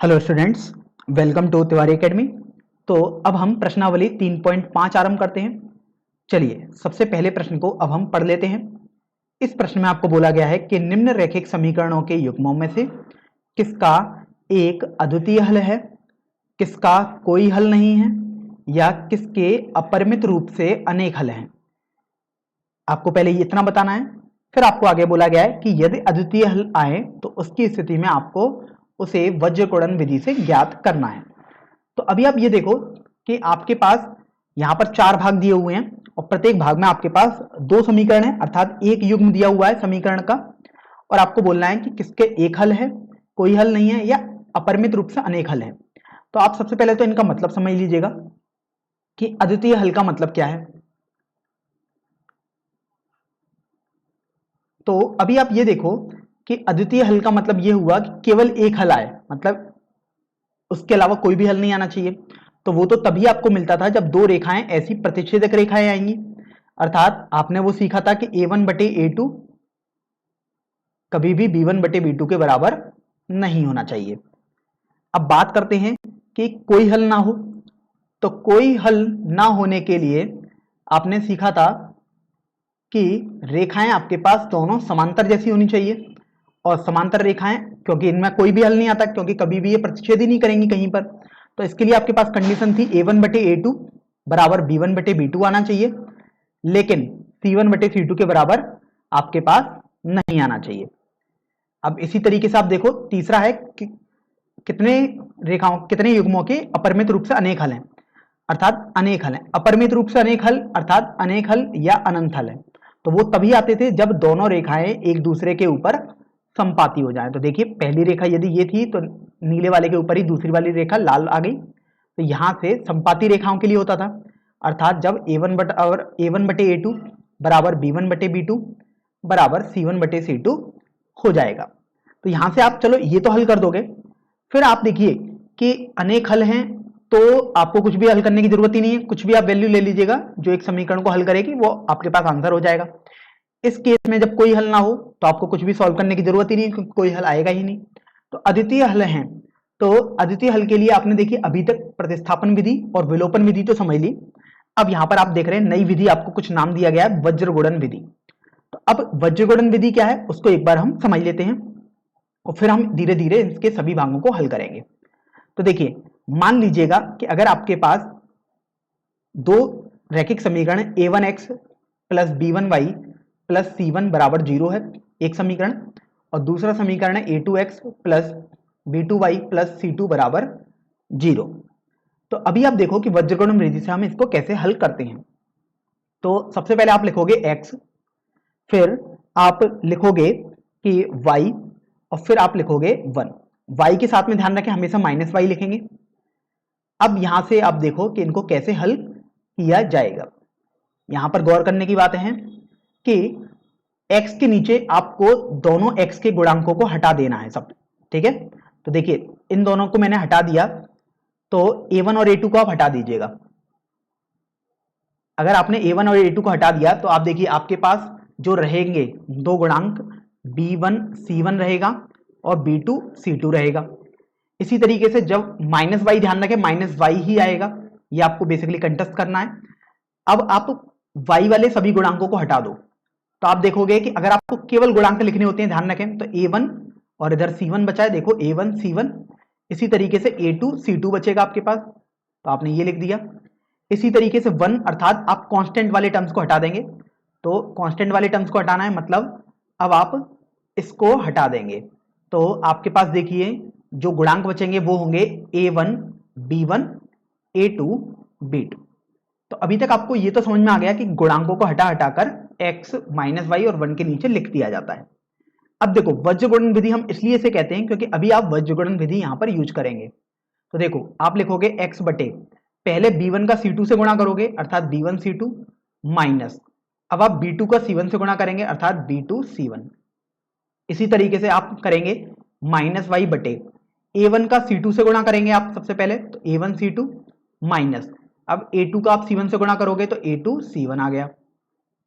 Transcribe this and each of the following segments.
Hello students, welcome to Tiwari academy. तो अब हम प्रश्नावली 3.5 आरंभ करते हैं। चलिए सबसे पहले प्रश्न को अब हम पढ़ लेते हैं। इस प्रश्न में आपको बोला गया है कि निम्न रैखिक समीकरणों के युग्मों में से किसका एक अद्वितीय हल है, किसका कोई हल नहीं है, या किसके अपरिमित रूप से अनेक हल हैं। आपको पहले इतना बताना है। फिर आपको आगे बोला गया है कि यदि अद्वितीय हल आए तो उसकी स्थिति में आपको उसे वज्रगुणन विधि से ज्ञात करना है। तो अभी आप ये देखो कि आपके पास यहां पर 4 भाग दिए हुए हैं और प्रत्येक भाग में आपके पास 2 समीकरण है, अर्थात एक युग्म दिया हुआ है समीकरण का, और आपको बोलना है कि किसके एक हल है, कोई हल नहीं है, या अपरिमित रूप से अनेक हल है। तो आप सबसे पहले तो इनका मतलब समझ लीजिएगा कि अद्वितीय हल का मतलब क्या है। तो अभी आप ये देखो कि अद्वितीय हल का मतलब ये हुआ कि केवल एक हल आए, मतलब उसके अलावा कोई भी हल नहीं आना चाहिए। तो वो तो तभी आपको मिलता था जब 2 रेखाएं ऐसी प्रतिच्छेदक रेखाएं आएंगी, अर्थात आपने वो सीखा था कि a1/a2 कभी भी b1/b2 के बराबर नहीं होना चाहिए। अब बात करते हैं कि कोई हल ना हो। तो कोई हल ना होने के लिए आपने सीखा था कि रेखाएं आपके पास दोनों समांतर जैसी होनी चाहिए, और समांतर रेखाएं क्योंकि इनमें कोई भी हल नहीं आता, क्योंकि कभी भी ये प्रतिच्छेद ही नहीं करेंगी कहीं पर। तो इसके लिए आपके पास कंडीशन थी a1/a2 बराबर b1/b2 आना चाहिए, लेकिन c1/c2 के बराबर आपके पास नहीं आना चाहिए। अब इसी तरीके से आप देखो तीसरा है कि कितने युग्मों के अपरिमित रूप से अनेक हल हैं, अर्थात अनेक हल हैं। अपरिमित रूप से अनेक हल अर्थात अनेक हल या अनंत हल है। तो वो तभी आते थे जब दोनों रेखाएं एक दूसरे के ऊपर संपाती हो जाए। तो देखिए पहली रेखा यदि ये थी तो नीले वाले के ऊपर ही दूसरी वाली रेखा लाल आ गई। तो यहां से संपाती रेखाओं के लिए होता था, अर्थात जब a1/a2 बराबर b1/b2 बराबर c1/c2 हो जाएगा। तो यहां से आप चलो ये तो हल कर दोगे। फिर आप देखिए कि अनेक हल हैं, तो आपको कुछ भी हल करने की जरूरत ही नहीं है, कुछ भी आप वैल्यू ले लीजिएगा जो एक समीकरण को हल करेगी वो आपके पास आंसर हो जाएगा। इस केस में जब कोई हल ना हो तो आपको कुछ भी सॉल्व करने की जरूरत ही नहीं, क्योंकि कोई हल आएगा ही नहीं। तो अद्वितीय हल हैं, तो अद्वितीय हल के लिए आपने देखिए अभी तक प्रतिस्थापन विधि और विलोपन विधि तो समझ ली। अब यहां पर आप देख रहे हैं नई विधि आपको कुछ नाम दिया गया है, वज्रगुणन विधि। तो अब वज्रगुणन विधि क्या है उसको एक बार हम समझ लेते हैं और फिर हम धीरे धीरे इसके सभी भागों को हल करेंगे। तो देखिए मान लीजिएगा कि अगर आपके पास 2 रैखिक समीकरण a1x plus b1y plus c1 बराबर 0 है एक समीकरण, और दूसरा समीकरण है a2x plus b2y plus c2 बराबर 0। तो अभी आप देखो कि वज्रगुणन विधि से हम इसको कैसे हल करते हैं। तो सबसे पहले आप लिखोगे x, फिर आप लिखोगे कि y, और फिर आप लिखोगे 1। y के साथ में ध्यान रखें हमेशा माइनस वाई लिखेंगे। अब यहां से आप देखो कि इनको कैसे हल किया जाएगा। यहां पर गौर करने की बात है कि x के नीचे आपको दोनों x के गुणांकों को हटा देना है सब, ठीक है। तो देखिए इन दोनों को मैंने हटा दिया, तो a1 और a2 को आप हटा दीजिएगा। अगर आपने a1 और a2 को हटा दिया तो आप देखिए आपके पास जो रहेंगे 2 गुणांक b1 c1 रहेगा और b2 c2 रहेगा। इसी तरीके से जब माइनस वाई, ध्यान रखें माइनस वाई ही आएगा, ये आपको बेसिकली कंटेस्ट करना है। अब आप y वाले सभी गुणांकों को हटा दो, तो आप देखोगे कि अगर आपको केवल गुणांक लिखने होते हैं, ध्यान रखें, तो a1 और इधर c1 बचा है, देखो a1 c1। इसी तरीके से a2 c2 बचेगा आपके पास, तो आपने ये लिख दिया। इसी तरीके से 1 अर्थात आप कांस्टेंट वाले टर्म्स को हटा देंगे। तो कांस्टेंट वाले टर्म्स को हटाना है मतलब अब आप इसको हटा देंगे, तो आपके पास देखिए जो गुणांक बचेंगे वो होंगे a1 b1 a2 b2। तो अभी तक आपको ये तो समझ में आ गया कि गुणांकों को हटा हटाकर x माइनस वाई और 1 के नीचे लिख दिया जाता है। अब देखो वज्रगुणन विधि हम इसलिए इसे कहते हैं क्योंकि अभी आप वज्रगुणन विधि यहां पर यूज करेंगे। तो देखो आप लिखोगे x बटे, पहले b1 का c2 से गुणा करोगे अर्थात b1 c2 माइनस, अब आप b2 का c1 से गुणा करेंगे अर्थात b2 c1। इसी तरीके से आप करेंगे माइनस वाई बटे, a1 का c2 से गुणा करेंगे आप सबसे पहले, तो a1 c2 माइनस, अब a2 का आप c1 से गुणा करोगे तो a2 c1 आ गया,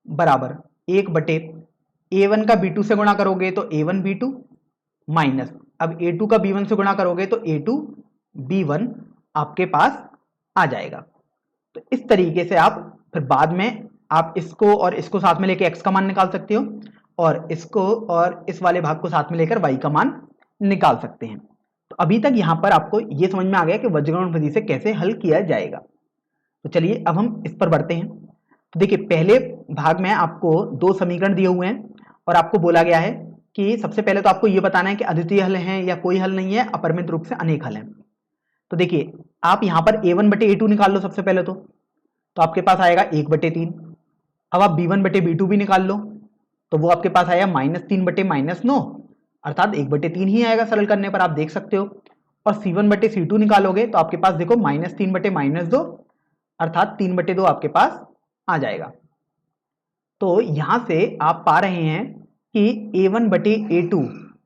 बराबर 1 बटे a1 का b2 से गुणा करोगे तो a1 b2 माइनस, अब a2 का b1 से गुणा करोगे तो a2 b1 आपके पास आ जाएगा। तो इस तरीके से आप फिर बाद में आप इसको और इसको साथ में लेकर x का मान निकाल सकते हो और इसको और इस वाले भाग को साथ में लेकर y का मान निकाल सकते हैं। तो अभी तक यहां पर आपको ये समझ में आ गया कि वज्रगुणन विधि से कैसे हल किया जाएगा। तो चलिए अब हम इस पर बढ़ते हैं। तो देखिए पहले भाग में आपको दो समीकरण दिए हुए हैं और आपको बोला गया है कि सबसे पहले तो आपको ये बताना है कि अद्वितीय हल है या कोई हल नहीं है, अपरिमित रूप से अनेक हल है। तो देखिए आप यहां पर a1 बटे a2 निकाल लो सबसे पहले तो आपके पास आएगा 1/3। अब आप b1 बटे b2 भी निकाल लो तो वो आपके पास आया -3 बटे -9 अर्थात 1/3 ही आएगा सरल करने पर, आप देख सकते हो। और c1 बटे c2 निकालोगे तो आपके पास देखो -3 बटे -2 अर्थात 3/2 आपके पास आ जाएगा। तो यहां से आप पा रहे हैं कि a1 बटे a2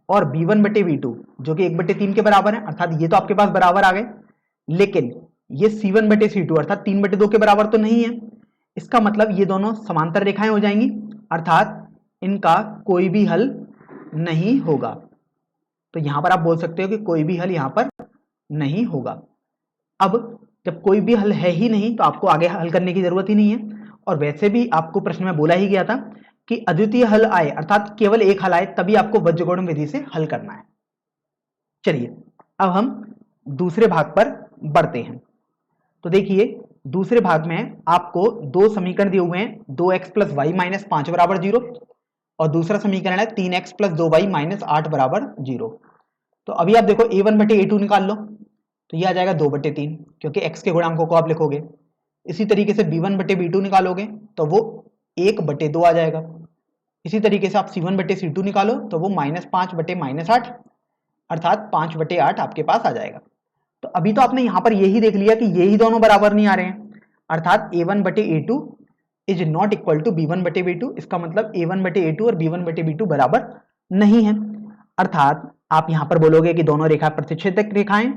और b1 बटे b2 जो कि 1/3 के बराबर है, अर्थात ये तो आपके पास बराबर आ गए, लेकिन ये c1 बटे c2 अर्थात 3/2 के बराबर तो नहीं है। इसका मतलब ये दोनों समांतर रेखाएं हो जाएंगी, अर्थात इनका कोई भी हल नहीं होगा। तो यहां पर आप बोल सकते हो कि कोई भी हल यहां पर नहीं होगा। अब जब कोई भी हल है ही नहीं तो आपको आगे हल करने की जरूरत ही नहीं है। और वैसे भी आपको प्रश्न में बोला ही गया था कि अद्वितीय हल आए अर्थात केवल एक हल आए तभी आपको वज्रगुणन विधि से हल करना है। चलिए अब हम दूसरे भाग पर बढ़ते हैं। तो देखिए दूसरे भाग में आपको दो समीकरण दिए हुए हैं, 2x प्लस वाई माइनस 5 बराबर 0 और दूसरा समीकरण है 3x प्लस 2y माइनस 8 बराबर 0। तो अभी आप देखो a1 बटे a2 निकाल लो तो ये आ जाएगा 2/3 क्योंकि x के गुणांकों को आप लिखोगे। इसी तरीके से b1 बटे b2 निकालोगे तो वो 1/2 आ जाएगा। इसी तरीके से आप c1 बटे c2 निकालो तो वो -5 बटे -8 अर्थात 5/8 आपके पास आ जाएगा। तो अभी तो आपने यहां पर यही देख लिया कि यही दोनों बराबर नहीं आ रहे हैं, अर्थात a1 बटे a2 is not equal to b1 बटे b2। इसका मतलब a1 बटे a2 और b1 बटे b2 बराबर नहीं है, अर्थात आप यहां पर बोलोगे कि दोनों रेखा प्रतिच्छेदक रेखाएं,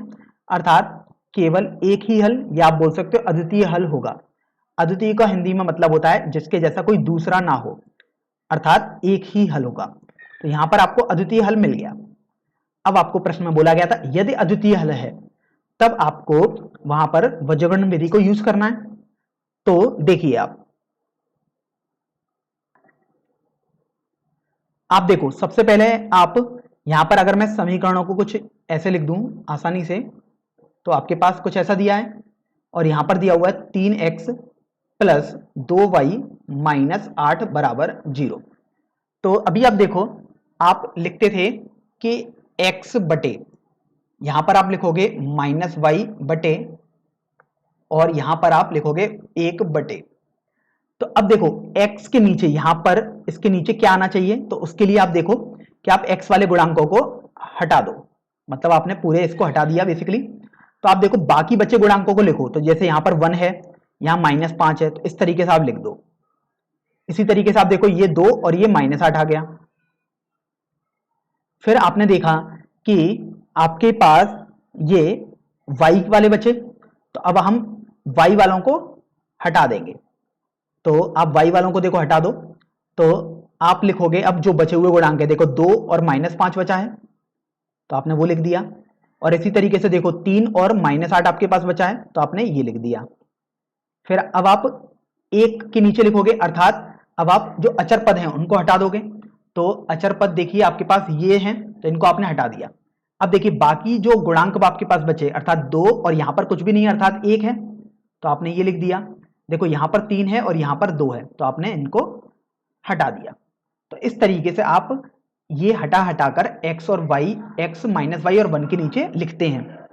अर्थात केवल एक ही हल या आप बोल सकते हो अद्वितीय हल होगा। अद्वितीय का हिंदी में मतलब होता है जिसके जैसा कोई दूसरा ना हो, अर्थात एक ही हल होगा। तो यहां पर आपको अद्वितीय हल मिल गया। अब आपको प्रश्न में बोला गया था यदि अद्वितीय हल है तब आपको वहां पर वज्रगुणन विधि को यूज करना है। तो देखिए आप देखो सबसे पहले आप यहां पर अगर मैं समीकरणों को कुछ ऐसे लिख दूं आसानी से तो आपके पास कुछ ऐसा दिया है और यहां पर दिया हुआ है 3x प्लस 2y माइनस 8 बराबर 0। तो अभी आप देखो आप लिखते थे कि x बटे, यहां पर आप लिखोगे -y बटे और यहां पर आप लिखोगे 1 बटे। तो अब देखो x के नीचे यहां पर इसके नीचे क्या आना चाहिए, तो उसके लिए आप देखो कि आप x वाले गुणांकों को हटा दो, मतलब आपने पूरे इसको हटा दिया बेसिकली। तो आप देखो बाकी बचे गुणांकों को लिखो, तो जैसे यहां पर 1 है, यहां -5 है, तो इस तरीके से आप लिख दो। इसी तरीके से आप देखो ये 2 और ये -8 आ गया। फिर आपने देखा कि आपके पास ये y वाले बचे, तो अब हम y वालों को हटा देंगे। तो आप y वालों को देखो हटा दो तो आप लिखोगे अब जो बचे हुए गुणांक है, देखो 2 और -5 बचा है तो आपने वो लिख दिया। और इसी तरीके से देखो 3 और -8 आपके पास बचा है तो आपने ये लिख दिया। फिर अब आप 1 के नीचे लिखोगे, अर्थात अब आप जो अचर पद हैं उनको हटा दोगे। तो अचर पद देखिए आपके पास ये हैं तो इनको आपने हटा दिया। अब देखिए बाकी जो गुणांक आपके पास बचे अर्थात 2 और यहां पर कुछ भी नहीं है अर्थात 1 है तो आपने ये लिख दिया। देखो यहां पर 3 है और यहां पर 2 है तो आपने इनको हटा दिया। तो इस तरीके से आप ये हटा हटाकर x और y, x माइनस y और 1 के नीचे लिखते हैं।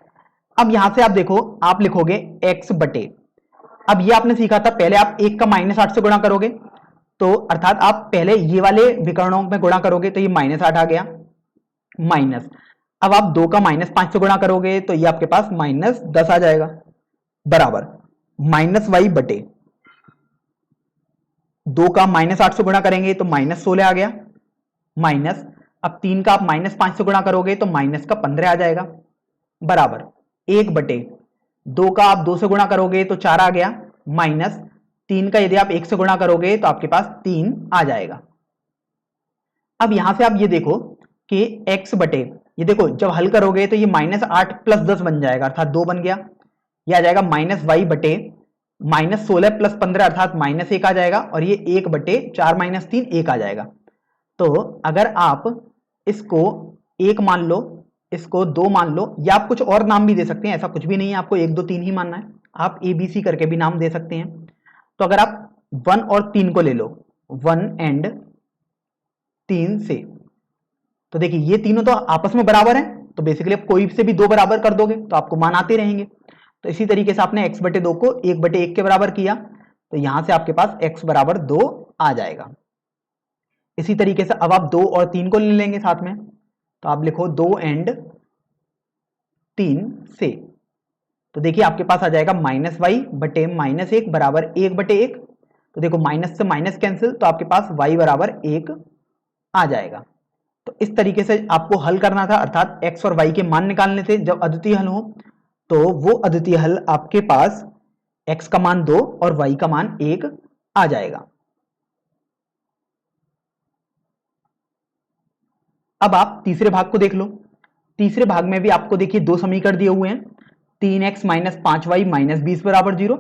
अब यहां से आप देखो आप लिखोगे x बटे, अब ये आपने सीखा था पहले आप 1 का -8 से गुणा करोगे, तो अर्थात आप पहले ये वाले विकर्णों में गुणा करोगे तो ये -8 आ गया, माइनस अब आप 2 का -5 से गुणा करोगे तो ये आपके पास -10 आ जाएगा, बराबर -y बटे 2 का -8 से गुणा करेंगे तो -16 आ गया, माइनस अब 3 का आप -5 से गुणा करोगे तो माइनस का 15 आ जाएगा, बराबर 1 बटे 2 का आप 2 से गुणा करोगे तो 4 आ गया, माइनस 3 का यदि आप 1 से गुणा करोगे तो आपके पास 3 आ जाएगा। अब यहां से आप ये देखो कि x बटे ये देखो जब हल करोगे तो ये -8 + 10 बन जाएगा अर्थात 2 बन गया। ये आ जाएगा -y बटे -16 + 15 अर्थात -1 आ जाएगा, और ये 1 बटे 4 - 3 1 आ जाएगा। तो अगर आप इसको 1 मान लो, इसको 2 मान लो, या आप कुछ और नाम भी दे सकते हैं, ऐसा कुछ भी नहीं है आपको 1 2 3 ही मानना है, आप ABC करके भी नाम दे सकते हैं। तो अगर आप 1 और 3 को ले लो, 1 एंड 3 से, तो देखिए ये तीनों तो आपस में बराबर हैं, तो बेसिकली आप कोई से भी 2 बराबर कर दोगे तो आपको मान आते रहेंगे। तो इसी तरीके से आपने x बटे 2 को 1 बटे 1 के बराबर किया, तो यहां से आपके पास x बराबर 2 आ जाएगा। इसी तरीके से अब आप 2 और 3 को ले लेंगे साथ में, तो आप लिखो 2 एंड 3 से, तो देखिए आपके पास आ जाएगा -y बटे -1 बराबर 1 बटे 1। तो देखो माइनस से माइनस कैंसिल, तो आपके पास y बराबर 1 आ जाएगा। तो इस तरीके से आपको हल करना था, अर्थात x और y के मान निकालने थे जब अद्वितीय हल हो। तो वो अद्वितीय हल आपके पास x का मान 2 और y का मान 1 आ जाएगा। अब आप तीसरे भाग को देख लो। तीसरे भाग में भी आपको देखिए 2 समीकरण दिए हुए हैं, 3x - 5y - 20 बराबर 0,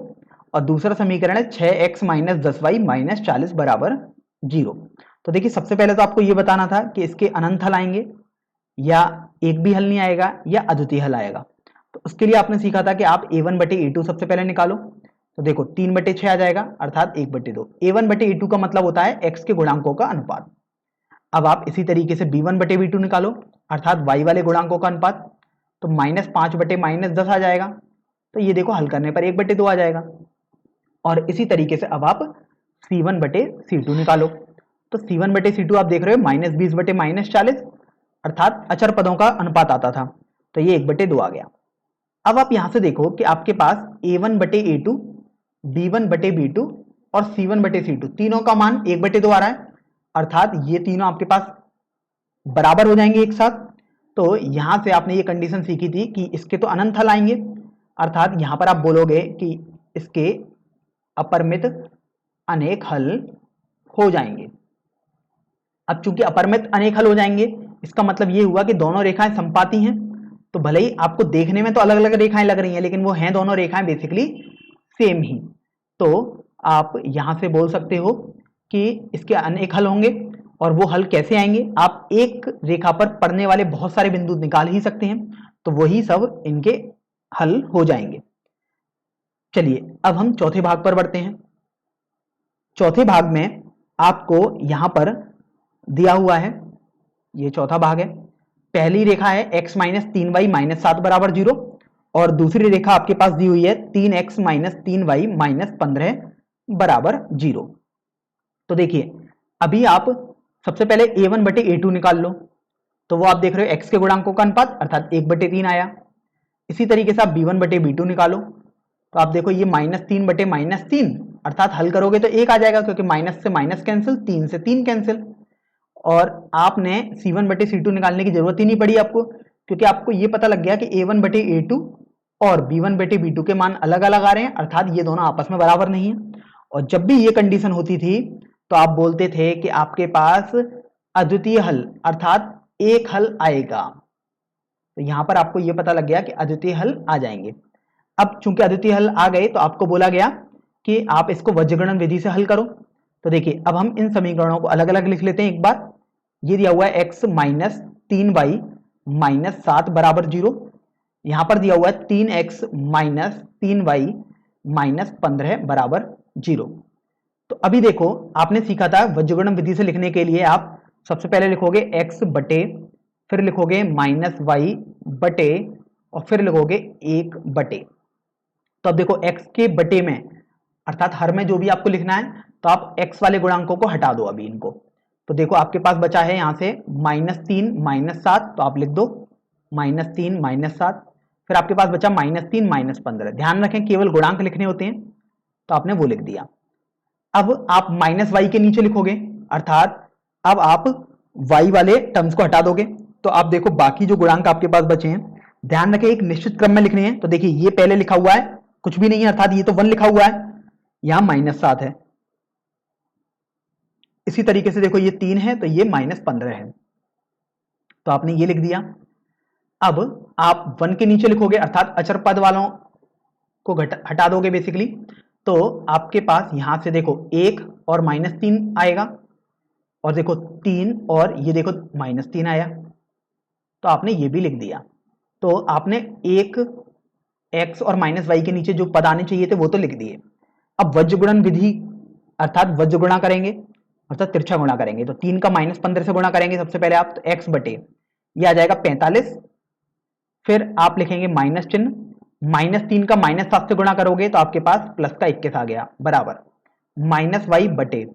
और दूसरा समीकरण है 6x - 10y - 40 बराबर 0। तो देखिए सबसे पहले तो आपको ये बताना था कि इसके अनंत हल आएंगे या एक भी हल नहीं आएगा या अद्वितीय हल आएगा। तो उसके लिए आपने सीखा था कि आप a1 बटे a2 सबसे पहले निकालो। तो देखो 3 बटे 6 आ जाएगा अर्थात 1 बटे 2। a1 बटे a2 का मतलब होता है x के गुणांकों का अनुपात। अब आप इसी तरीके से b1 बटे b2 निकालो अर्थात y वाले गुणांकों का अनुपात, तो -5 बटे -10 आ जाएगा। तो ये देखो हल करने पर 1 बटे 2 आ जाएगा। और इसी तरीके से अब आप c1 बटे c2 निकालो। तो c1 बटे c2 आप देख रहे हो -20 बटे -40 अर्थात अचर पदों का अनुपात आता था, तो ये 1 बटे 2 आ गया। अब आप यहां से देखो कि आपके पास a1 बटे a2, b1 बटे b2 और c1 बटे c2 तीनों का मान 1 बटे 2 आ रहा है, अर्थात ये तीनों आपके पास बराबर हो जाएंगे एक साथ। तो यहां से आपने ये कंडीशन सीखी थी कि इसके तो अनंत हल आएंगे, अर्थात यहां पर आप बोलोगे कि इसके अपरिमित अनेक हल हो जाएंगे। अब चूंकि अपरिमित अनेक हल हो जाएंगे, इसका मतलब ये हुआ कि दोनों रेखाएं समपाती हैं। तो भले ही आपको देखने में तो अलग अलग रेखाएं लग रही हैं, लेकिन वो हैं दोनों रेखाएं बेसिकली सेम ही। तो आप यहां से बोल सकते हो कि इसके अनेक हल होंगे। और वो हल कैसे आएंगे, आप एक रेखा पर पड़ने वाले बहुत सारे बिंदु निकाल ही सकते हैं, तो वही सब इनके हल हो जाएंगे। चलिए अब हम चौथे भाग पर बढ़ते हैं। चौथे भाग में आपको यहां पर दिया हुआ है, ये चौथा भाग है। पहली रेखा है x - 3y - 7 बराबर 0, और दूसरी रेखा आपके पास दी हुई है 3x - 3y - 15 बराबर 0। तो देखिए अभी आप सबसे पहले a1 बटे a2 निकाल लो, तो वो आप देख रहे हो x के गुणांकों का अनुपात अर्थात 1 बटे 3 आया। इसी तरीके से आप b1 बटे b2 निकालो, तो आप देखो ये -3 बटे -3 अर्थात हल करोगे तो 1 आ जाएगा, क्योंकि माइनस से माइनस कैंसिल, 3 से 3 कैंसिल। और आपने c1 बटे c2 निकालने की जरूरत ही नहीं पड़ी आपको, क्योंकि आपको ये पता लग गया कि a1 बटे a2 और b1 बटे b2 के मान अलग अलग आ रहे हैं, अर्थात ये दोनों आपस में बराबर नहीं है। और जब भी ये कंडीशन होती थी तो आप बोलते थे कि आपके पास अद्वितीय हल अर्थात एक हल आएगा। तो यहां पर आपको ये पता लग गया कि अद्वितीय हल आ जाएंगे। अब चूंकि अद्वितीय हल आ गए तो आपको बोला गया कि आप इसको वज्रगणन विधि से हल करो। तो देखिए अब हम इन समीकरणों को अलग अलग लिख लेते हैं एक बार। ये दिया हुआ है x - 3y - 7 बराबर 0, यहां पर दिया हुआ है 3x - 3y - 15 बराबर 0। तो अभी देखो आपने सीखा था वज्रगणन विधि से लिखने के लिए आप सबसे पहले लिखोगे x बटे, फिर लिखोगे -y बटे, और फिर लिखोगे 1 बटे। तो अब देखो x के बटे में अर्थात हर में जो भी आपको लिखना है, तो आप x वाले गुणांकों को हटा दो अभी इनको। तो देखो आपके पास बचा है यहां से -3 - 7, तो आप लिख दो -3 - 7। फिर आपके पास बचा -3 - 15। ध्यान रखें केवल गुणांक लिखने होते हैं, तो आपने वो लिख दिया। अब आप -y के नीचे लिखोगे, अर्थात अब आप y वाले टर्म्स को हटा दोगे, तो आप देखो बाकी जो गुणांक आपके पास बचे हैं, ध्यान रखें एक निश्चित क्रम में लिखने हैं। तो देखिए ये पहले लिखा हुआ है कुछ भी नहीं है, अर्थात ये तो 1 लिखा हुआ है, यहां -7 है। इसी तरीके से देखो ये 3 है तो ये -15 है, तो आपने ये लिख दिया। अब आप 1 के नीचे लिखोगे अर्थात अचर पद वालों को हटा दोगे बेसिकली, तो आपके पास यहां से देखो 1 और -3 आएगा, और देखो 3 और ये देखो -3 आया, तो आपने ये भी लिख दिया। तो आपने एक x और -y के नीचे जो पद आने चाहिए थे वो तो लिख दिए। अब वज्र गुणन विधि अर्थात वज्र गुणा करेंगे अर्थात तिरछा गुणा करेंगे, तो 3 का -15 से गुणा करेंगे सबसे पहले आप, तो x बटे ये आ जाएगा 45, फिर आप लिखेंगे माइनस चिन्ह, -3 का -7 से गुणा करोगे तो आपके पास प्लस का 21 आ गया, बराबर -y बटे,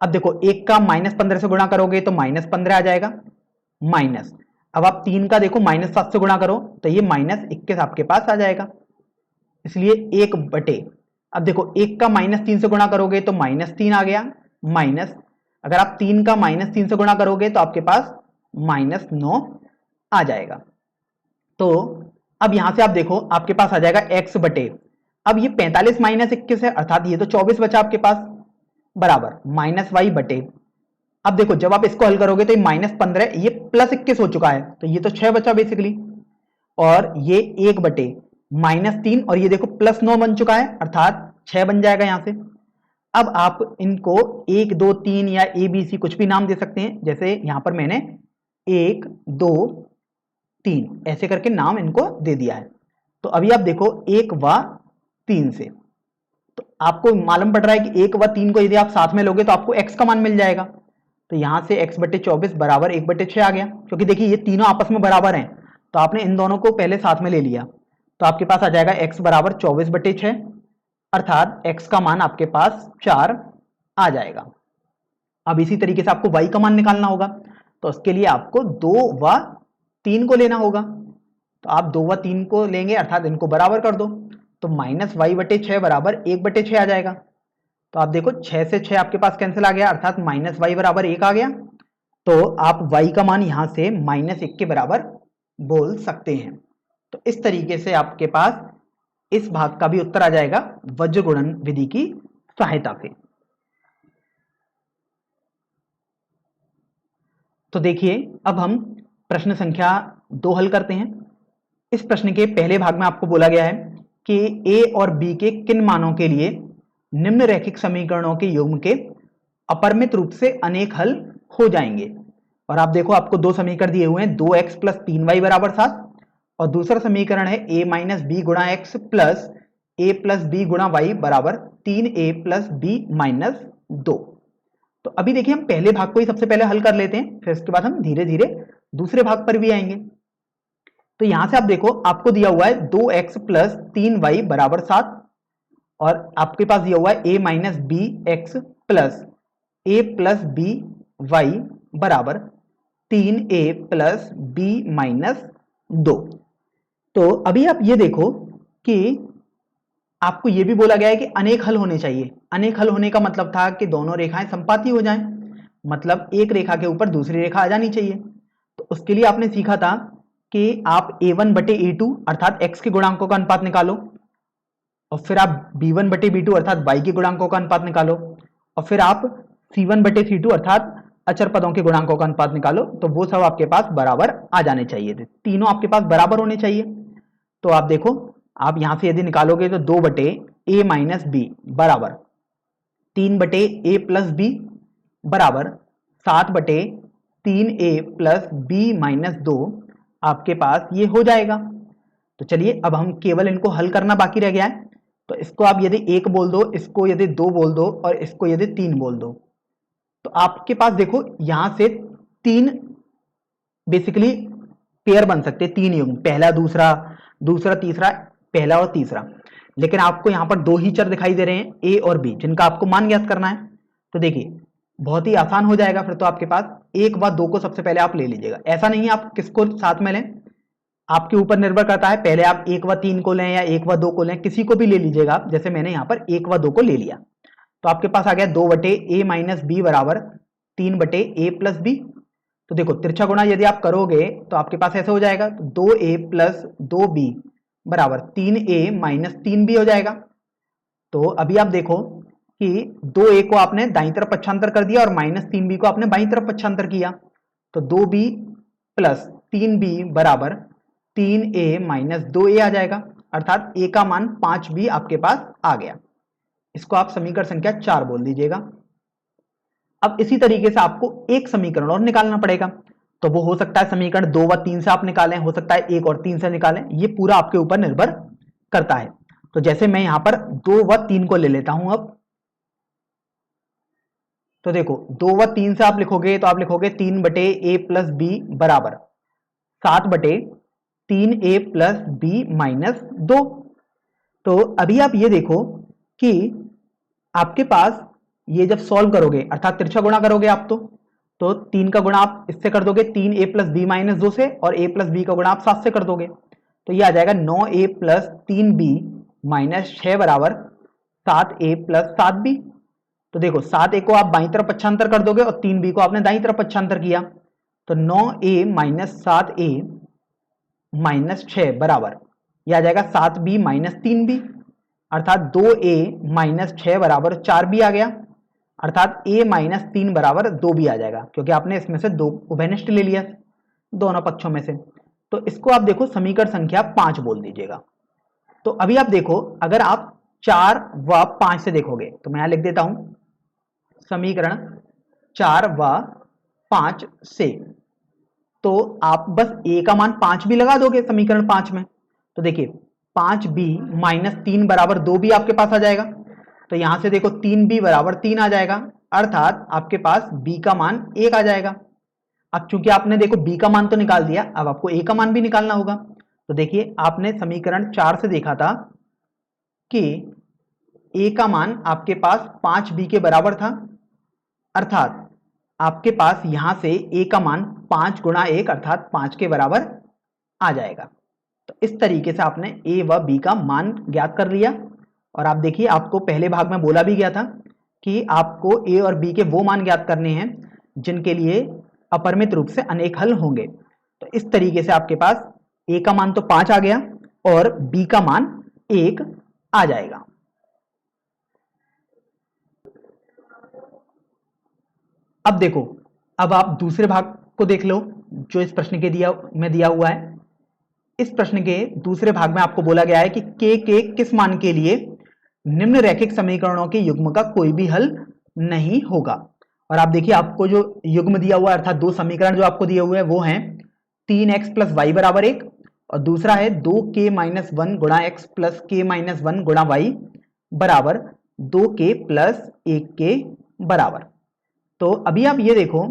अब देखो 1 का -15 से गुणा करोगे तो -15 आ जाएगा, माइनस, अब आप 3 का देखो -7 से गुणा करो तो ये -21 आपके पास आ जाएगा, इसलिए 1 बटे, अब देखो 1 का -3 से गुणा करोगे तो -3 आ गया, माइनस, अगर आप 3 का -3 से गुणा करोगे तो आपके पास -9 आ जाएगा। तो अब यहां से आप देखो आपके पास आ जाएगा x बटे, अब ये 45 -21 है अर्थात ये तो 24 बचा आपके पास, बराबर -y बटे, अब देखो जब आप इसको हल करोगे तो ये -15 ये +21 हो चुका है, तो ये तो 6 बचा बेसिकली, और ये 1 बटे -3 और ये देखो +9 बन चुका है अर्थात 6 बन जाएगा यहां से। अब आप इनको 1 2 3 या ABC कुछ भी नाम दे सकते हैं, जैसे यहां पर मैंने 1 2 3 ऐसे करके नाम इनको दे दिया है। तो अभी आप देखो 1 व 3 से, तो आपको मालूम पड़ रहा है कि 1 व 3 को यदि आप साथ में लोगे तो आपको x का मान मिल जाएगा, तो यहां से x बटे 24 बराबर 1 बटे 6 आ गया, क्योंकि देखिए ये तीनों आपस में बराबर हैं, तो आपने इन दोनों को पहले साथ में ले लिया, तो आपके पास आ जाएगा x बराबर 24 बटे 6 अर्थात x का मान आपके पास 4 आ जाएगा। अब इसी तरीके से आपको y का मान निकालना होगा, तो उसके लिए आपको 2 व 3 को लेना होगा, तो आप 2 व 3 को लेंगे अर्थात इनको बराबर कर दो, तो -y बटे 6 बराबर 1 बटे 6 आ जाएगा। तो आप देखो 6 से 6 आपके पास कैंसिल आ गया अर्थात -y बराबर 1 आ गया, तो आप y का मान यहां से -1 के बराबर बोल सकते हैं। तो इस तरीके से आपके पास इस भाग का भी उत्तर आ जाएगा वज्र गुणन विधि की सहायता से। तो देखिए अब हम प्रश्न संख्या 2 हल करते हैं। इस प्रश्न के पहले भाग में आपको बोला गया है कि a और b के किन मानों के लिए निम्न रैखिक समीकरणों के युग्म के अपरिमित रूप से अनेक हल हो जाएंगे। और आप देखो आपको दो समीकरण दिए हुए हैं, 2x + 3y बराबर 7, और दूसरा समीकरण है a - b गुणा x प्लस a + b गुणा y बराबर 3a + b - 2। तो अभी देखिए हम पहले भाग को ही सबसे पहले हल कर लेते हैं, फिर उसके बाद हम धीरे धीरे दूसरे भाग पर भी आएंगे। तो यहां से आप देखो आपको दिया हुआ है 2x + 3y बराबर 7, और आपके पास दिया हुआ है a - bx plus a + by बराबर 3a + b - 2। तो अभी आप ये देखो कि आपको ये भी बोला गया है कि अनेक हल होने चाहिए। अनेक हल होने का मतलब था कि दोनों रेखाएं समपाती हो जाएं, मतलब एक रेखा के ऊपर दूसरी रेखा आ जानी चाहिए। तो उसके लिए आपने सीखा था कि आप a1 बटे a2 अर्थात x के गुणांकों का अनुपात निकालो, और फिर आप b1 बटे b2 अर्थात y के गुणांकों का अनुपात निकालो, और फिर आप c1 बटे c2 अर्थात अचर पदों के गुणांकों का अनुपात निकालो, तो वो सब आपके पास बराबर आ जाने चाहिए थे, तीनों आपके पास बराबर होने चाहिए। तो आप देखो आप यहां से यदि निकालोगे तो 2 बटे a - b बराबर 3 बटे a + b बराबर 7 बटे 3a + b - 2 आपके पास ये हो जाएगा। तो चलिए अब हम केवल इनको हल करना बाकी रह गया है। तो इसको आप यदि 1 बोल दो, इसको यदि 2 बोल दो, और इसको यदि 3 बोल दो, तो आपके पास देखो यहां से 3 बेसिकली पेयर बन सकते हैं, 3 युग्म, पहला दूसरा, दूसरा तीसरा, पहला और तीसरा। लेकिन आपको यहां पर 2 ही चर दिखाई दे रहे हैं a और b, जिनका आपको मान ज्ञात करना है। तो देखिए बहुत ही आसान हो जाएगा फिर तो आपके पास 1 व 2 को सबसे पहले आप ले लीजिएगा। ऐसा नहीं है आप किसको साथ में लें, आपके ऊपर निर्भर करता है, पहले आप 1 व 3 को लें या 1 व 2 को लें, किसी को भी ले लीजिएगा आप। जैसे मैंने यहाँ पर 1 व 2 को ले लिया, तो आपके पास आ गया 2 बटे a - b बराबर 3 बटे a + b। तो देखो तिरछा गुणा यदि आप करोगे तो आपके पास ऐसे हो जाएगा, तो 2a + 2b बराबर 3a - 3b हो जाएगा। तो अभी आप देखो कि 2a को आपने दाईं तरफ पक्षांतर कर दिया और -3b को आपने बाईं तरफ पक्षांतर किया, तो 2b + 3b बराबर 3a माइनस 2a आ जाएगा, अर्थात a का मान 5b आपके पास आ गया। इसको आप समीकरण संख्या 4 बोल दीजिएगा। अब इसी तरीके से आपको एक समीकरण और निकालना पड़ेगा, तो वो हो सकता है समीकरण 2 व 3 से आप निकालें, हो सकता है 1 और 3 से निकालें, ये पूरा आपके ऊपर निर्भर करता है। तो जैसे मैं यहां पर 2 व 3 को ले लेता हूं अब, तो देखो 2 व 3 से आप लिखोगे तो आप लिखोगे 3 बटे ए प्लस बी बराबर 7 बटे 3a प्लस बी माइनस 2। तो अभी आप ये देखो कि आपके पास ये जब सॉल्व करोगे अर्थात तिरछा गुणा करोगे आप, तो 3 का गुणा आप इससे कर दोगे 3a प्लस बी माइनस 2 से, और a प्लस बी का गुणा आप 7 से कर दोगे, तो ये आ जाएगा 9a प्लस 3b माइनस 6 बराबर 7a प्लस 7b। तो देखो 7a को आप बाईं तरफ पक्षांतर कर दोगे और 3b को आपने दाईं तरफ पक्षांतर किया, तो 9a माइनस 7a माइनस 6 बराबर यह आ जाएगा 7b माइनस 3b, अर्थात 2a माइनस 6 बराबर 4b आ गया, अर्थात a माइनस 3 बराबर 2b आ जाएगा, क्योंकि आपने इसमें से दो उभयनिष्ठ ले लिया दोनों पक्षों में से। तो इसको आप देखो समीकरण संख्या 5 बोल दीजिएगा। तो अभी आप देखो अगर आप 4 व 5 से देखोगे, तो मैं यहां लिख देता हूं समीकरण 4 व 5 से, तो आप बस a का मान 5 भी लगा दोगे समीकरण 5 में, तो देखिए 5b माइनस 3 बराबर 2b आपके पास आ जाएगा। तो यहां से देखो 3b बराबर 3 आ जाएगा, अर्थात आपके पास b का मान 1 आ जाएगा। अब चूंकि आपने देखो b का मान तो निकाल दिया, अब आपको a का मान भी निकालना होगा। तो देखिए आपने समीकरण 4 से देखा था कि a का मान आपके पास 5b के बराबर था, अर्थात आपके पास यहां से a का मान 5 गुणा 1 अर्थात 5 के बराबर आ जाएगा। तो इस तरीके से आपने a व b का मान ज्ञात कर लिया। और आप देखिए आपको पहले भाग में बोला भी गया था कि आपको a और b के वो मान ज्ञात करने हैं जिनके लिए अपरिमित रूप से अनेक हल होंगे। तो इस तरीके से आपके पास a का मान तो 5 आ गया और b का मान 1 आ जाएगा। अब देखो, अब आप दूसरे भाग को देख लो जो इस प्रश्न के दिया हुआ है। इस प्रश्न के दूसरे भाग में आपको बोला गया है कि k के किस मान के लिए निम्न रैखिक समीकरणों के युग्म का कोई भी हल नहीं होगा। और आप देखिए आपको जो युग्म दिया हुआ है अर्थात दो समीकरण जो आपको दिए हुए हैं वो हैं 3x प्लस वाई बराबर 1 और दूसरा है 2k माइनस 1 गुणा x प्लस k माइनस 1 गुणा वाई बराबर 2k प्लस 1 के बराबर। तो अभी आप ये देखो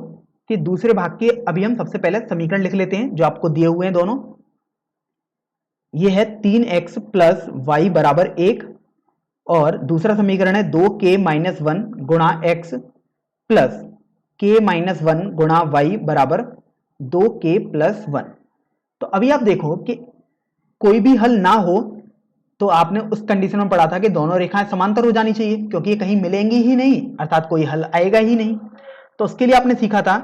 कि दूसरे भाग के अभी हम सबसे पहले समीकरण लिख लेते हैं जो आपको दिए हुए हैं दोनों। ये है 3x प्लस वाई बराबर 1 और दूसरा समीकरण है 2k माइनस 1 गुणा x प्लस k माइनस 1 गुणा वाई बराबर 2k प्लस 1। तो अभी आप देखो कि कोई भी हल ना हो तो आपने उस कंडीशन में पढ़ा था कि दोनों रेखाएं समांतर हो जानी चाहिए, क्योंकि ये कहीं मिलेंगी ही नहीं अर्थात कोई हल आएगा ही नहीं। तो उसके लिए आपने सीखा था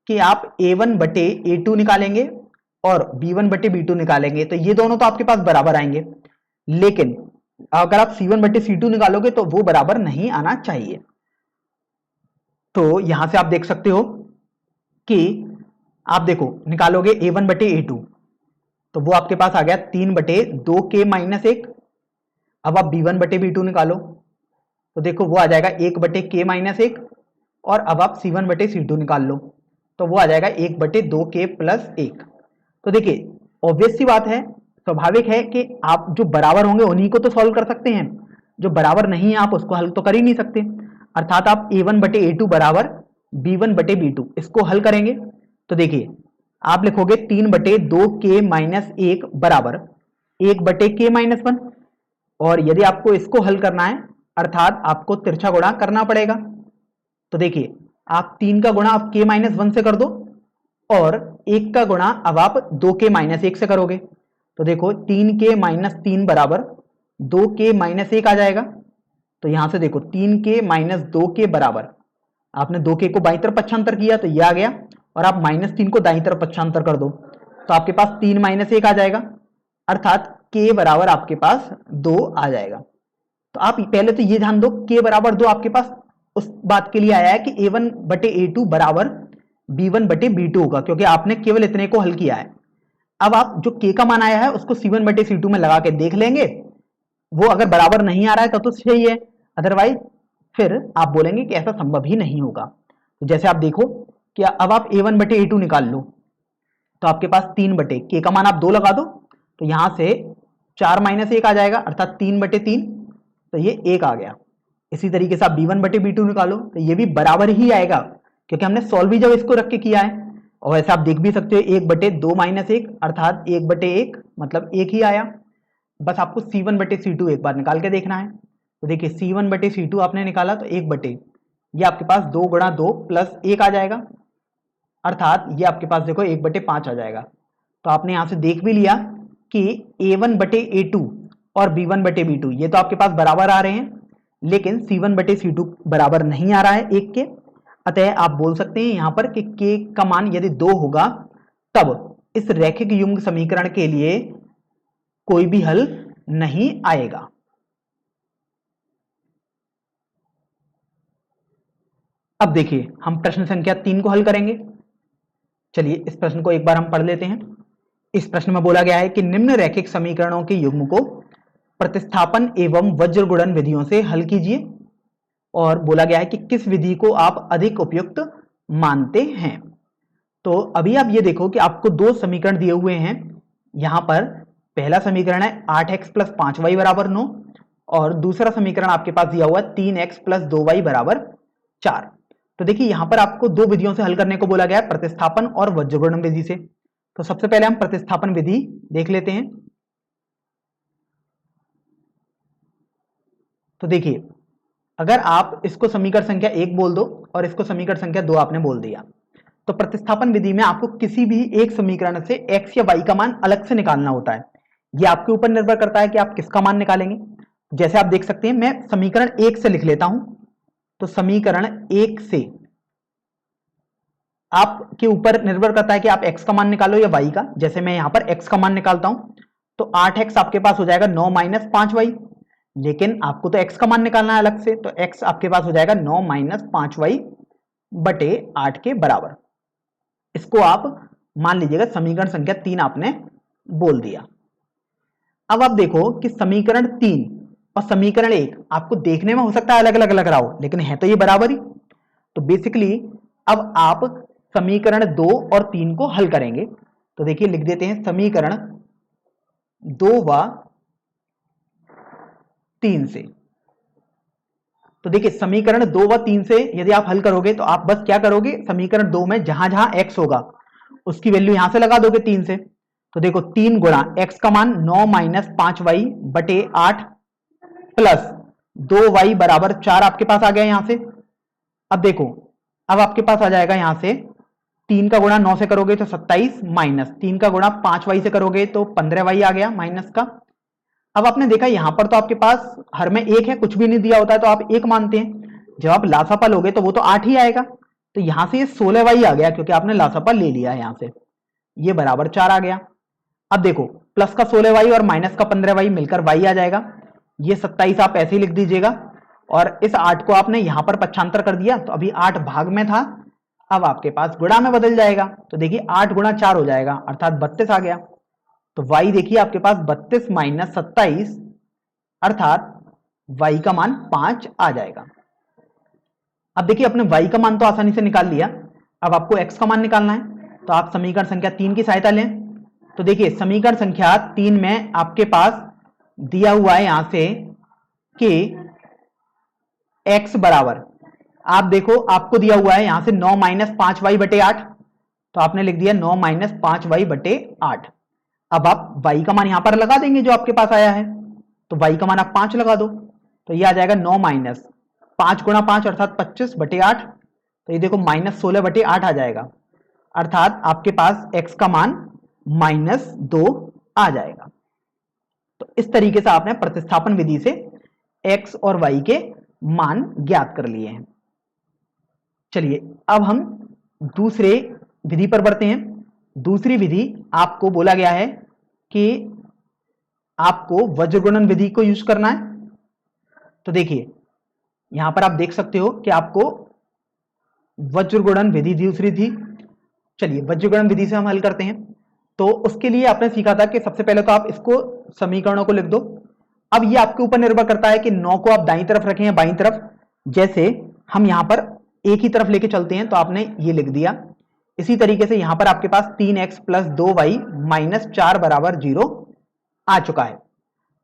कि आप a1 बटे a2 निकालेंगे और b1 बटे b2 निकालेंगे, तो ये दोनों तो आपके पास बराबर आएंगे, लेकिन अगर आप c1 बटे c2 निकालोगे तो वो बराबर नहीं आना चाहिए। तो यहां से आप देख सकते हो कि आप देखो निकालोगे a1 बटे a2 तो वो आपके पास आ गया 3 बटे 2k माइनस 1। अब आप b1 बटे b2 निकालो तो देखो वो आ जाएगा 1 बटे k माइनस 1 और अब आप c1 बटे c2 निकाल लो तो वो आ जाएगा 1 बटे 2k प्लस 1। तो देखिए ऑब्वियस सी बात है, स्वाभाविक है कि आप जो बराबर होंगे उन्हीं को तो सॉल्व कर सकते हैं, जो बराबर नहीं है आप उसको हल तो कर ही नहीं सकते। अर्थात आप a1 बटे a2 बराबर b1 बटे b2 इसको हल करेंगे तो देखिए आप लिखोगे 3 बटे 2k माइनस 1 बराबर 1 बटे k माइनस 1, और यदि आपको इसको हल करना है अर्थात आपको तिरछा गुणा करना पड़ेगा। तो देखिए आप 3 का गुणा आप k माइनस 1 से कर दो और 1 का गुणा अब आप 2k माइनस 1 से करोगे तो देखो 3k माइनस 3 बराबर 2k माइनस 1 आ जाएगा। तो यहां से देखो 3k माइनस 2k बराबर आपने 2k को बाईं तरफ पक्षांतर किया तो यह आ गया और आप माइनस 3 को दाईं तरफ पक्षांतर कर दो तो आपके पास 3 माइनस 1 आ जाएगा, अर्थात k बराबर आपके पास 2 आ जाएगा। तो आप पहले तो ये ध्यान दो k बराबर 2 आपके पास उस बात के लिए आया है कि a1 बटे a2 बराबर b1 बटे b2 होगा, क्योंकि आपने केवल इतने को हल किया है। अब आप जो k का मान आया है उसको C1 बटे C2 में लगा के देख लेंगे, वो अगर बराबर नहीं आ रहा है तो सही है, अदरवाइज फिर आप बोलेंगे कि ऐसा संभव ही नहीं होगा। तो जैसे आप देखो कि अब आप A1 बटे A2 निकाल लो, तो आपके पास 3 बटे k का मान आप 2 लगा दो, तो यहां से 4 माइनस 1 आ जाएगा अर्थात 3 बटे 3, तो ये 1 आ गया। इसी तरीके से आप B1 बटे B2 निकालो तो ये भी बराबर ही आएगा, क्योंकि हमने सॉल्व भी जब इसको रख के किया है। और वैसे आप देख भी सकते हो 1 बटे 2 माइनस 1 अर्थात 1 बटे 1 मतलब 1 ही आया। बस आपको C1 बटे C2 एक बार निकाल के देखना है। तो देखिए C1 बटे C2 आपने निकाला तो 1 बटे, ये आपके पास 2 गुणा 2 प्लस 1 आ जाएगा, अर्थात ये आपके पास देखो 1 बटे 5 आ जाएगा। तो आपने यहां से देख भी लिया कि A1 बटे A2 और B1 बटे B2 ये तो आपके पास बराबर आ रहे हैं, लेकिन C1 बटे C2 बराबर नहीं आ रहा है 1 के। अतः आप बोल सकते हैं यहां पर कि k का मान यदि 2 होगा तब इस रैखिक युग्म समीकरण के लिए कोई भी हल नहीं आएगा। अब देखिए हम प्रश्न संख्या 3 को हल करेंगे। चलिए इस प्रश्न को एक बार हम पढ़ लेते हैं। इस प्रश्न में बोला गया है कि निम्न रैखिक समीकरणों के युग्म को प्रतिस्थापन एवं वज्र गुणन विधियों से हल कीजिए, और बोला गया है कि किस विधि को आप अधिक उपयुक्त मानते हैं। तो अभी आप ये देखो कि आपको दो समीकरण दिए हुए हैं। यहां पर पहला समीकरण है 8x प्लस 5y बराबर 9, और दूसरा समीकरण आपके पास दिया हुआ है 3x प्लस 2y बराबर 4। तो देखिए यहां पर आपको दो विधियों से हल करने को बोला गया है, प्रतिस्थापन और वज्रगुणन विधि से। तो सबसे पहले हम प्रतिस्थापन विधि देख लेते हैं। तो देखिए अगर आप इसको समीकरण संख्या 1 बोल दो और इसको समीकरण संख्या 2 आपने बोल दिया, तो प्रतिस्थापन विधि में आपको किसी भी एक समीकरण से x या y का मान अलग से निकालना होता है। यह आपके ऊपर निर्भर करता है कि आप किसका मान निकालेंगे। जैसे आप देख सकते हैं मैं समीकरण 1 से लिख लेता हूं। तो समीकरण 1 से आपके ऊपर निर्भर करता है कि आप x का मान निकालो या y का। जैसे मैं यहां पर x का मान निकालता हूं तो 8x आपके पास हो जाएगा 9 माइनस 5y, लेकिन आपको तो x का मान निकालना है अलग से, तो x आपके पास हो जाएगा 9 माइनस 5y बटे 8 के बराबर। इसको आप मान लीजिएगा समीकरण संख्या 3 आपने बोल दिया। अब आप देखो कि समीकरण 3 और समीकरण 1 आपको देखने में हो सकता है अलग अलग लग रहा हो, लेकिन है तो ये बराबर ही। तो बेसिकली अब आप समीकरण 2 और 3 को हल करेंगे। तो देखिए लिख देते हैं समीकरण 2 व 3 से। तो देखिए समीकरण 2 व 3 से यदि आप हल करोगे तो आप बस क्या करोगे, समीकरण 2 में जहां जहां x होगा उसकी वैल्यू यहां से लगा दोगे 3 से। तो देखो 3 गुणा x का मान 9 माइनस 5y बटे 8 प्लस 2y बराबर 4 आपके पास आ गया यहां से। अब देखो अब आपके पास आ जाएगा यहां से 3 का गुणा 9 से करोगे तो 27 माइनस 3 का गुणा 5y से करोगे तो 15y आ गया माइनस का। अब आपने देखा यहां पर तो आपके पास हर में 1 है, कुछ भी नहीं दिया होता है तो आप 1 मानते हैं। जब आप लासापा लोगे तो वो तो 8 ही आएगा। तो यहां से ये 16y आ गया क्योंकि आपने लासापा ले लिया है, यहां से ये बराबर 4 आ गया। अब देखो प्लस का 16y और माइनस का 15y मिलकर y आ जाएगा। ये 27 आप ऐसे ही लिख दीजिएगा, और इस 8 को आपने यहां पर पक्षांतर कर दिया तो अभी 8 भाग में था, अब आपके पास गुणा में बदल जाएगा। तो देखिए 8 गुणा 4 हो जाएगा अर्थात 32 आ गया। तो y देखिए आपके पास 32 माइनस 27 अर्थात y का मान 5 आ जाएगा। अब देखिए अपने y का मान तो आसानी से निकाल लिया, अब आपको x का मान निकालना है। तो आप समीकरण संख्या 3 की सहायता लें। तो देखिए समीकरण संख्या 3 में आपके पास दिया हुआ है यहां से कि x बराबर, आप देखो आपको दिया हुआ है यहां से 9 माइनस 5y बटे 8, तो आपने लिख दिया 9 माइनस 5y बटे 8। अब आप y का मान यहां पर लगा देंगे जो आपके पास आया है, तो y का मान आप 5 लगा दो, तो ये आ जाएगा 9 माइनस 5 गुणा 5 अर्थात 25 बटे 8। तो ये देखो माइनस 16 बटे 8 आ जाएगा, अर्थात आपके पास x का मान -2 आ जाएगा। तो इस तरीके से आपने प्रतिस्थापन विधि से x और y के मान ज्ञात कर लिए हैं। चलिए अब हम दूसरे विधि पर बढ़ते हैं। दूसरी विधि आपको बोला गया है कि आपको वज्रगुणन विधि को यूज करना है। तो देखिए यहां पर आप देख सकते हो कि आपको वज्रगुणन विधि दूसरी थी। चलिए वज्रगुणन विधि से हम हल करते हैं। तो उसके लिए आपने सीखा था कि सबसे पहले तो आप इसको समीकरणों को लिख दो। अब ये आपके ऊपर निर्भर करता है कि 9 को आप दाईं तरफ रखें या बाईं तरफ। जैसे हम यहां पर एक ही तरफ लेके चलते हैं तो आपने ये लिख दिया। इसी तरीके से यहां पर आपके पास 3x प्लस 2y माइनस 4 बराबर 0 आ चुका है।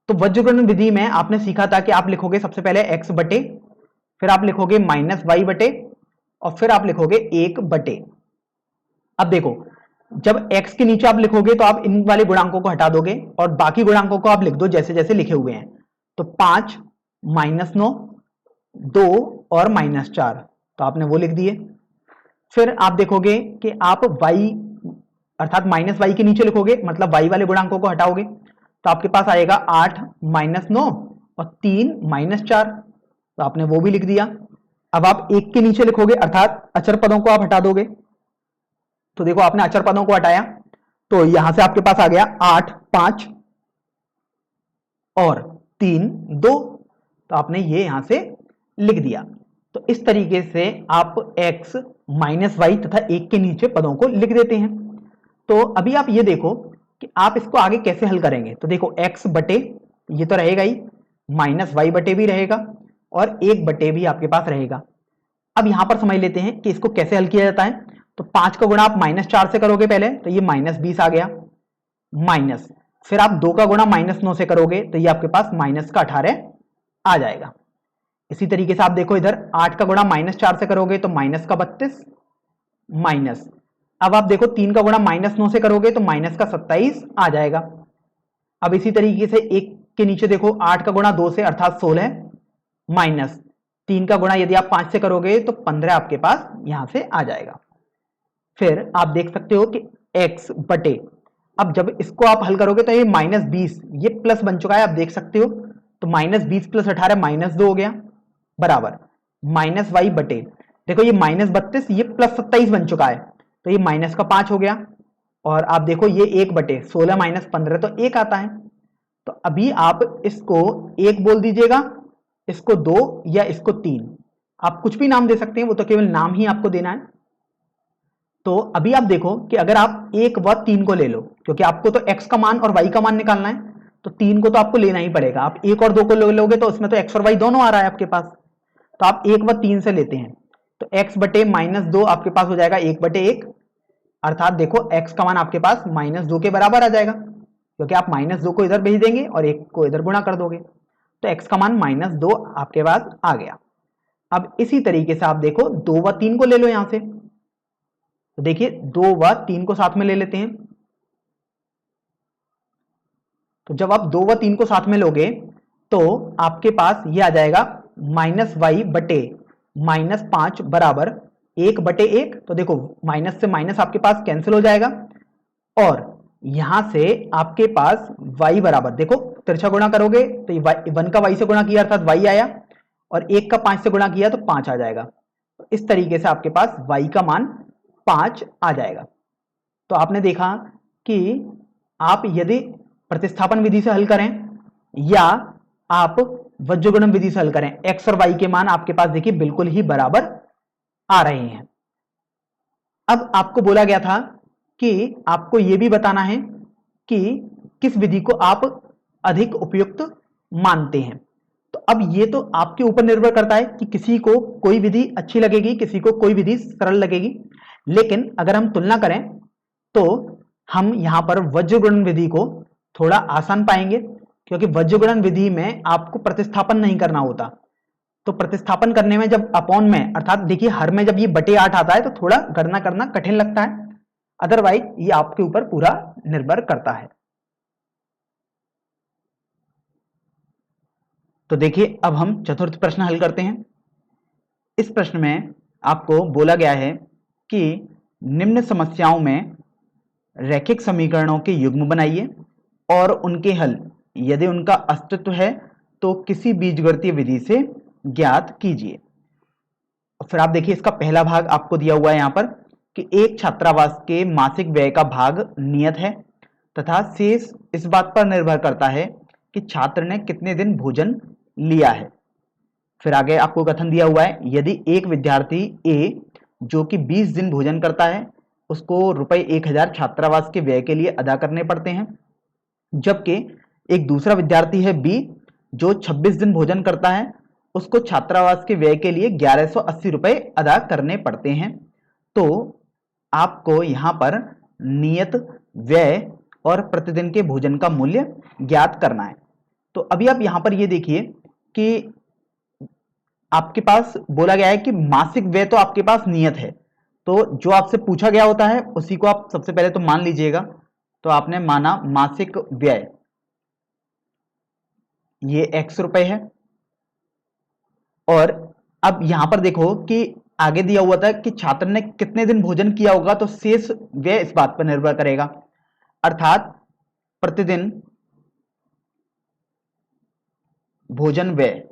तो वज्रगुणन विधि में आपने सीखा था कि आप लिखोगे सबसे पहले x बटे, फिर आप लिखोगे माइनस वाई बटे, और फिर आप लिखोगे 1 बटे। अब देखो, जब x के नीचे आप लिखोगे तो आप इन वाले गुणांकों को हटा दोगे और बाकी गुणांकों को आप लिख दो जैसे जैसे लिखे हुए हैं। तो 5 माइनस 9, 2 और माइनस 4, तो आपने वो लिख दिए। फिर आप देखोगे कि आप y अर्थात माइनस वाई के नीचे लिखोगे, मतलब y वाले गुणांकों को हटाओगे, तो आपके पास आएगा 8 माइनस 9 और 3 माइनस 4, तो आपने वो भी लिख दिया। अब आप 1 के नीचे लिखोगे अर्थात अचर पदों को आप हटा दोगे। तो देखो आपने अचर पदों को हटाया तो यहां से आपके पास आ गया 8 5 और 3 2, तो आपने ये यहां से लिख दिया। तो इस तरीके से आप x माइनस वाई तथा 1 के नीचे पदों को लिख देते हैं। तो अभी आप ये देखो कि आप इसको आगे कैसे हल करेंगे। तो देखो x बटे ये तो रहेगा ही, माइनस वाई बटे भी रहेगा और 1 बटे भी आपके पास रहेगा। अब यहां पर समझ लेते हैं कि इसको कैसे हल किया जाता है। तो 5 का गुणा आप माइनस 4 से करोगे पहले, तो ये माइनस 20 आ गया, माइनस, फिर आप 2 का गुणा माइनस 9 से करोगे तो ये आपके पास माइनस का 18 आ जाएगा। इसी तरीके से आप देखो इधर 8 का गुणा माइनस 4 से करोगे तो माइनस का 32, माइनस, अब आप देखो 3 का गुणा माइनस 9 से करोगे तो माइनस का 27 आ जाएगा। अब इसी तरीके से 1 के नीचे देखो 8 का गुणा 2 से अर्थात 16, माइनस 3 का गुणा यदि आप 5 से करोगे तो 15 आपके पास यहां से आ जाएगा। फिर आप देख सकते हो कि x बटे, अब जब इसको आप हल करोगे तो ये माइनस 20 ये प्लस बन चुका है, आप देख सकते हो। तो माइनस 20 प्लस 18 माइनस 2 हो गया, बराबर माइनस वाई बटे, देखो ये माइनस 32 ये प्लस 27 बन चुका है, तो ये माइनस का 5 हो गया। और आप देखो ये 1 बटे 16 माइनस 15 तो 1 आता है। तो अभी आप इसको 1 बोल दीजिएगा, इसको 2 या इसको 3, आप कुछ भी नाम दे सकते हैं, वो तो केवल नाम ही आपको देना है। तो अभी आप देखो कि अगर आप 1 व 3 को ले लो, क्योंकि आपको तो x का मान और y का मान निकालना है, तो 3 को तो आपको लेना ही पड़ेगा। आप 1 और 2 को लोगे तो उसमें तो x और y दोनों आ रहा है आपके पास, तो आप 1 व 3 से लेते हैं। तो x बटे माइनस 2 आपके पास हो जाएगा 1 बटे 1, अर्थात देखो x का मान आपके पास माइनस 2 के बराबर आ जाएगा, क्योंकि आप माइनस 2 को इधर भेज देंगे और 1 को इधर गुणा कर दोगे, तो x का मान माइनस 2 आपके पास आ गया। अब इसी तरीके से आप देखो 2 व 3 को ले लो यहां से, तो देखिए 2 व 3 को साथ में ले लेते हैं। तो जब आप 2 व 3 को साथ में लोगे तो आपके पास ये आ जाएगा माइनस वाई बटे माइनस 5 बराबर 1 बटे 1। तो देखो माइनस से माइनस आपके पास कैंसिल हो जाएगा और यहां से आपके पास y बराबर, देखो तिरछा गुणा करोगे तो 1 का y से गुणा किया अर्थात y आया, और 1 का 5 से गुणा किया तो 5 आ जाएगा। तो इस तरीके से आपके पास y का मान 5 आ जाएगा। तो आपने देखा कि आप यदि प्रतिस्थापन विधि से हल करें या आप वज्रगुणन विधि से हल करें, x और y के मान आपके पास देखिए बिल्कुल ही बराबर आ रहे हैं। अब आपको बोला गया था कि आपको यह भी बताना है कि किस विधि को आप अधिक उपयुक्त मानते हैं। तो अब ये तो आपके ऊपर निर्भर करता है कि किसी को कोई विधि अच्छी लगेगी, किसी को कोई विधि सरल लगेगी। लेकिन अगर हम तुलना करें तो हम यहां पर वज्रगुणन विधि को थोड़ा आसान पाएंगे, क्योंकि वज्रगुणन विधि में आपको प्रतिस्थापन नहीं करना होता। तो प्रतिस्थापन करने में जब अपॉन में अर्थात देखिए हर में जब ये बटे 8 आता है तो थोड़ा गणना करना कठिन लगता है, अदरवाइज ये आपके ऊपर पूरा निर्भर करता है। तो देखिए अब हम चतुर्थ प्रश्न हल करते हैं। इस प्रश्न में आपको बोला गया है कि निम्न समस्याओं में रैखिक समीकरणों के युग्म बनाइए और उनके हल यदि उनका अस्तित्व है तो किसी बीजगणितीय विधि से ज्ञात कीजिए। फिर आप देखिए इसका पहला भाग आपको दिया हुआ है यहां पर कि एक छात्रावास के मासिक व्यय का भाग नियत है तथा शेष इस बात पर निर्भर करता है कि छात्र ने कितने दिन भोजन लिया है। फिर आगे आपको कथन दिया हुआ है, यदि एक विद्यार्थी ए जो कि 20 दिन भोजन करता है उसको रुपए 1000 छात्रावास के व्यय के लिए अदा करने पड़ते हैं, जबकि एक दूसरा विद्यार्थी है बी जो 26 दिन भोजन करता है, उसको छात्रावास के व्यय के लिए 1180 रुपए अदा करने पड़ते हैं। तो आपको यहाँ पर नियत व्यय और प्रतिदिन के भोजन का मूल्य ज्ञात करना है। तो अभी आप यहाँ पर ये देखिए कि आपके पास बोला गया है कि मासिक व्यय तो आपके पास नियत है, तो जो आपसे पूछा गया होता है उसी को आप सबसे पहले तो मान लीजिएगा। तो आपने माना मासिक व्यय ये x रुपए है, और अब यहां पर देखो कि आगे दिया हुआ था कि छात्र ने कितने दिन भोजन किया होगा, तो शेष व्यय इस बात पर निर्भर करेगा, अर्थात प्रतिदिन भोजन व्यय,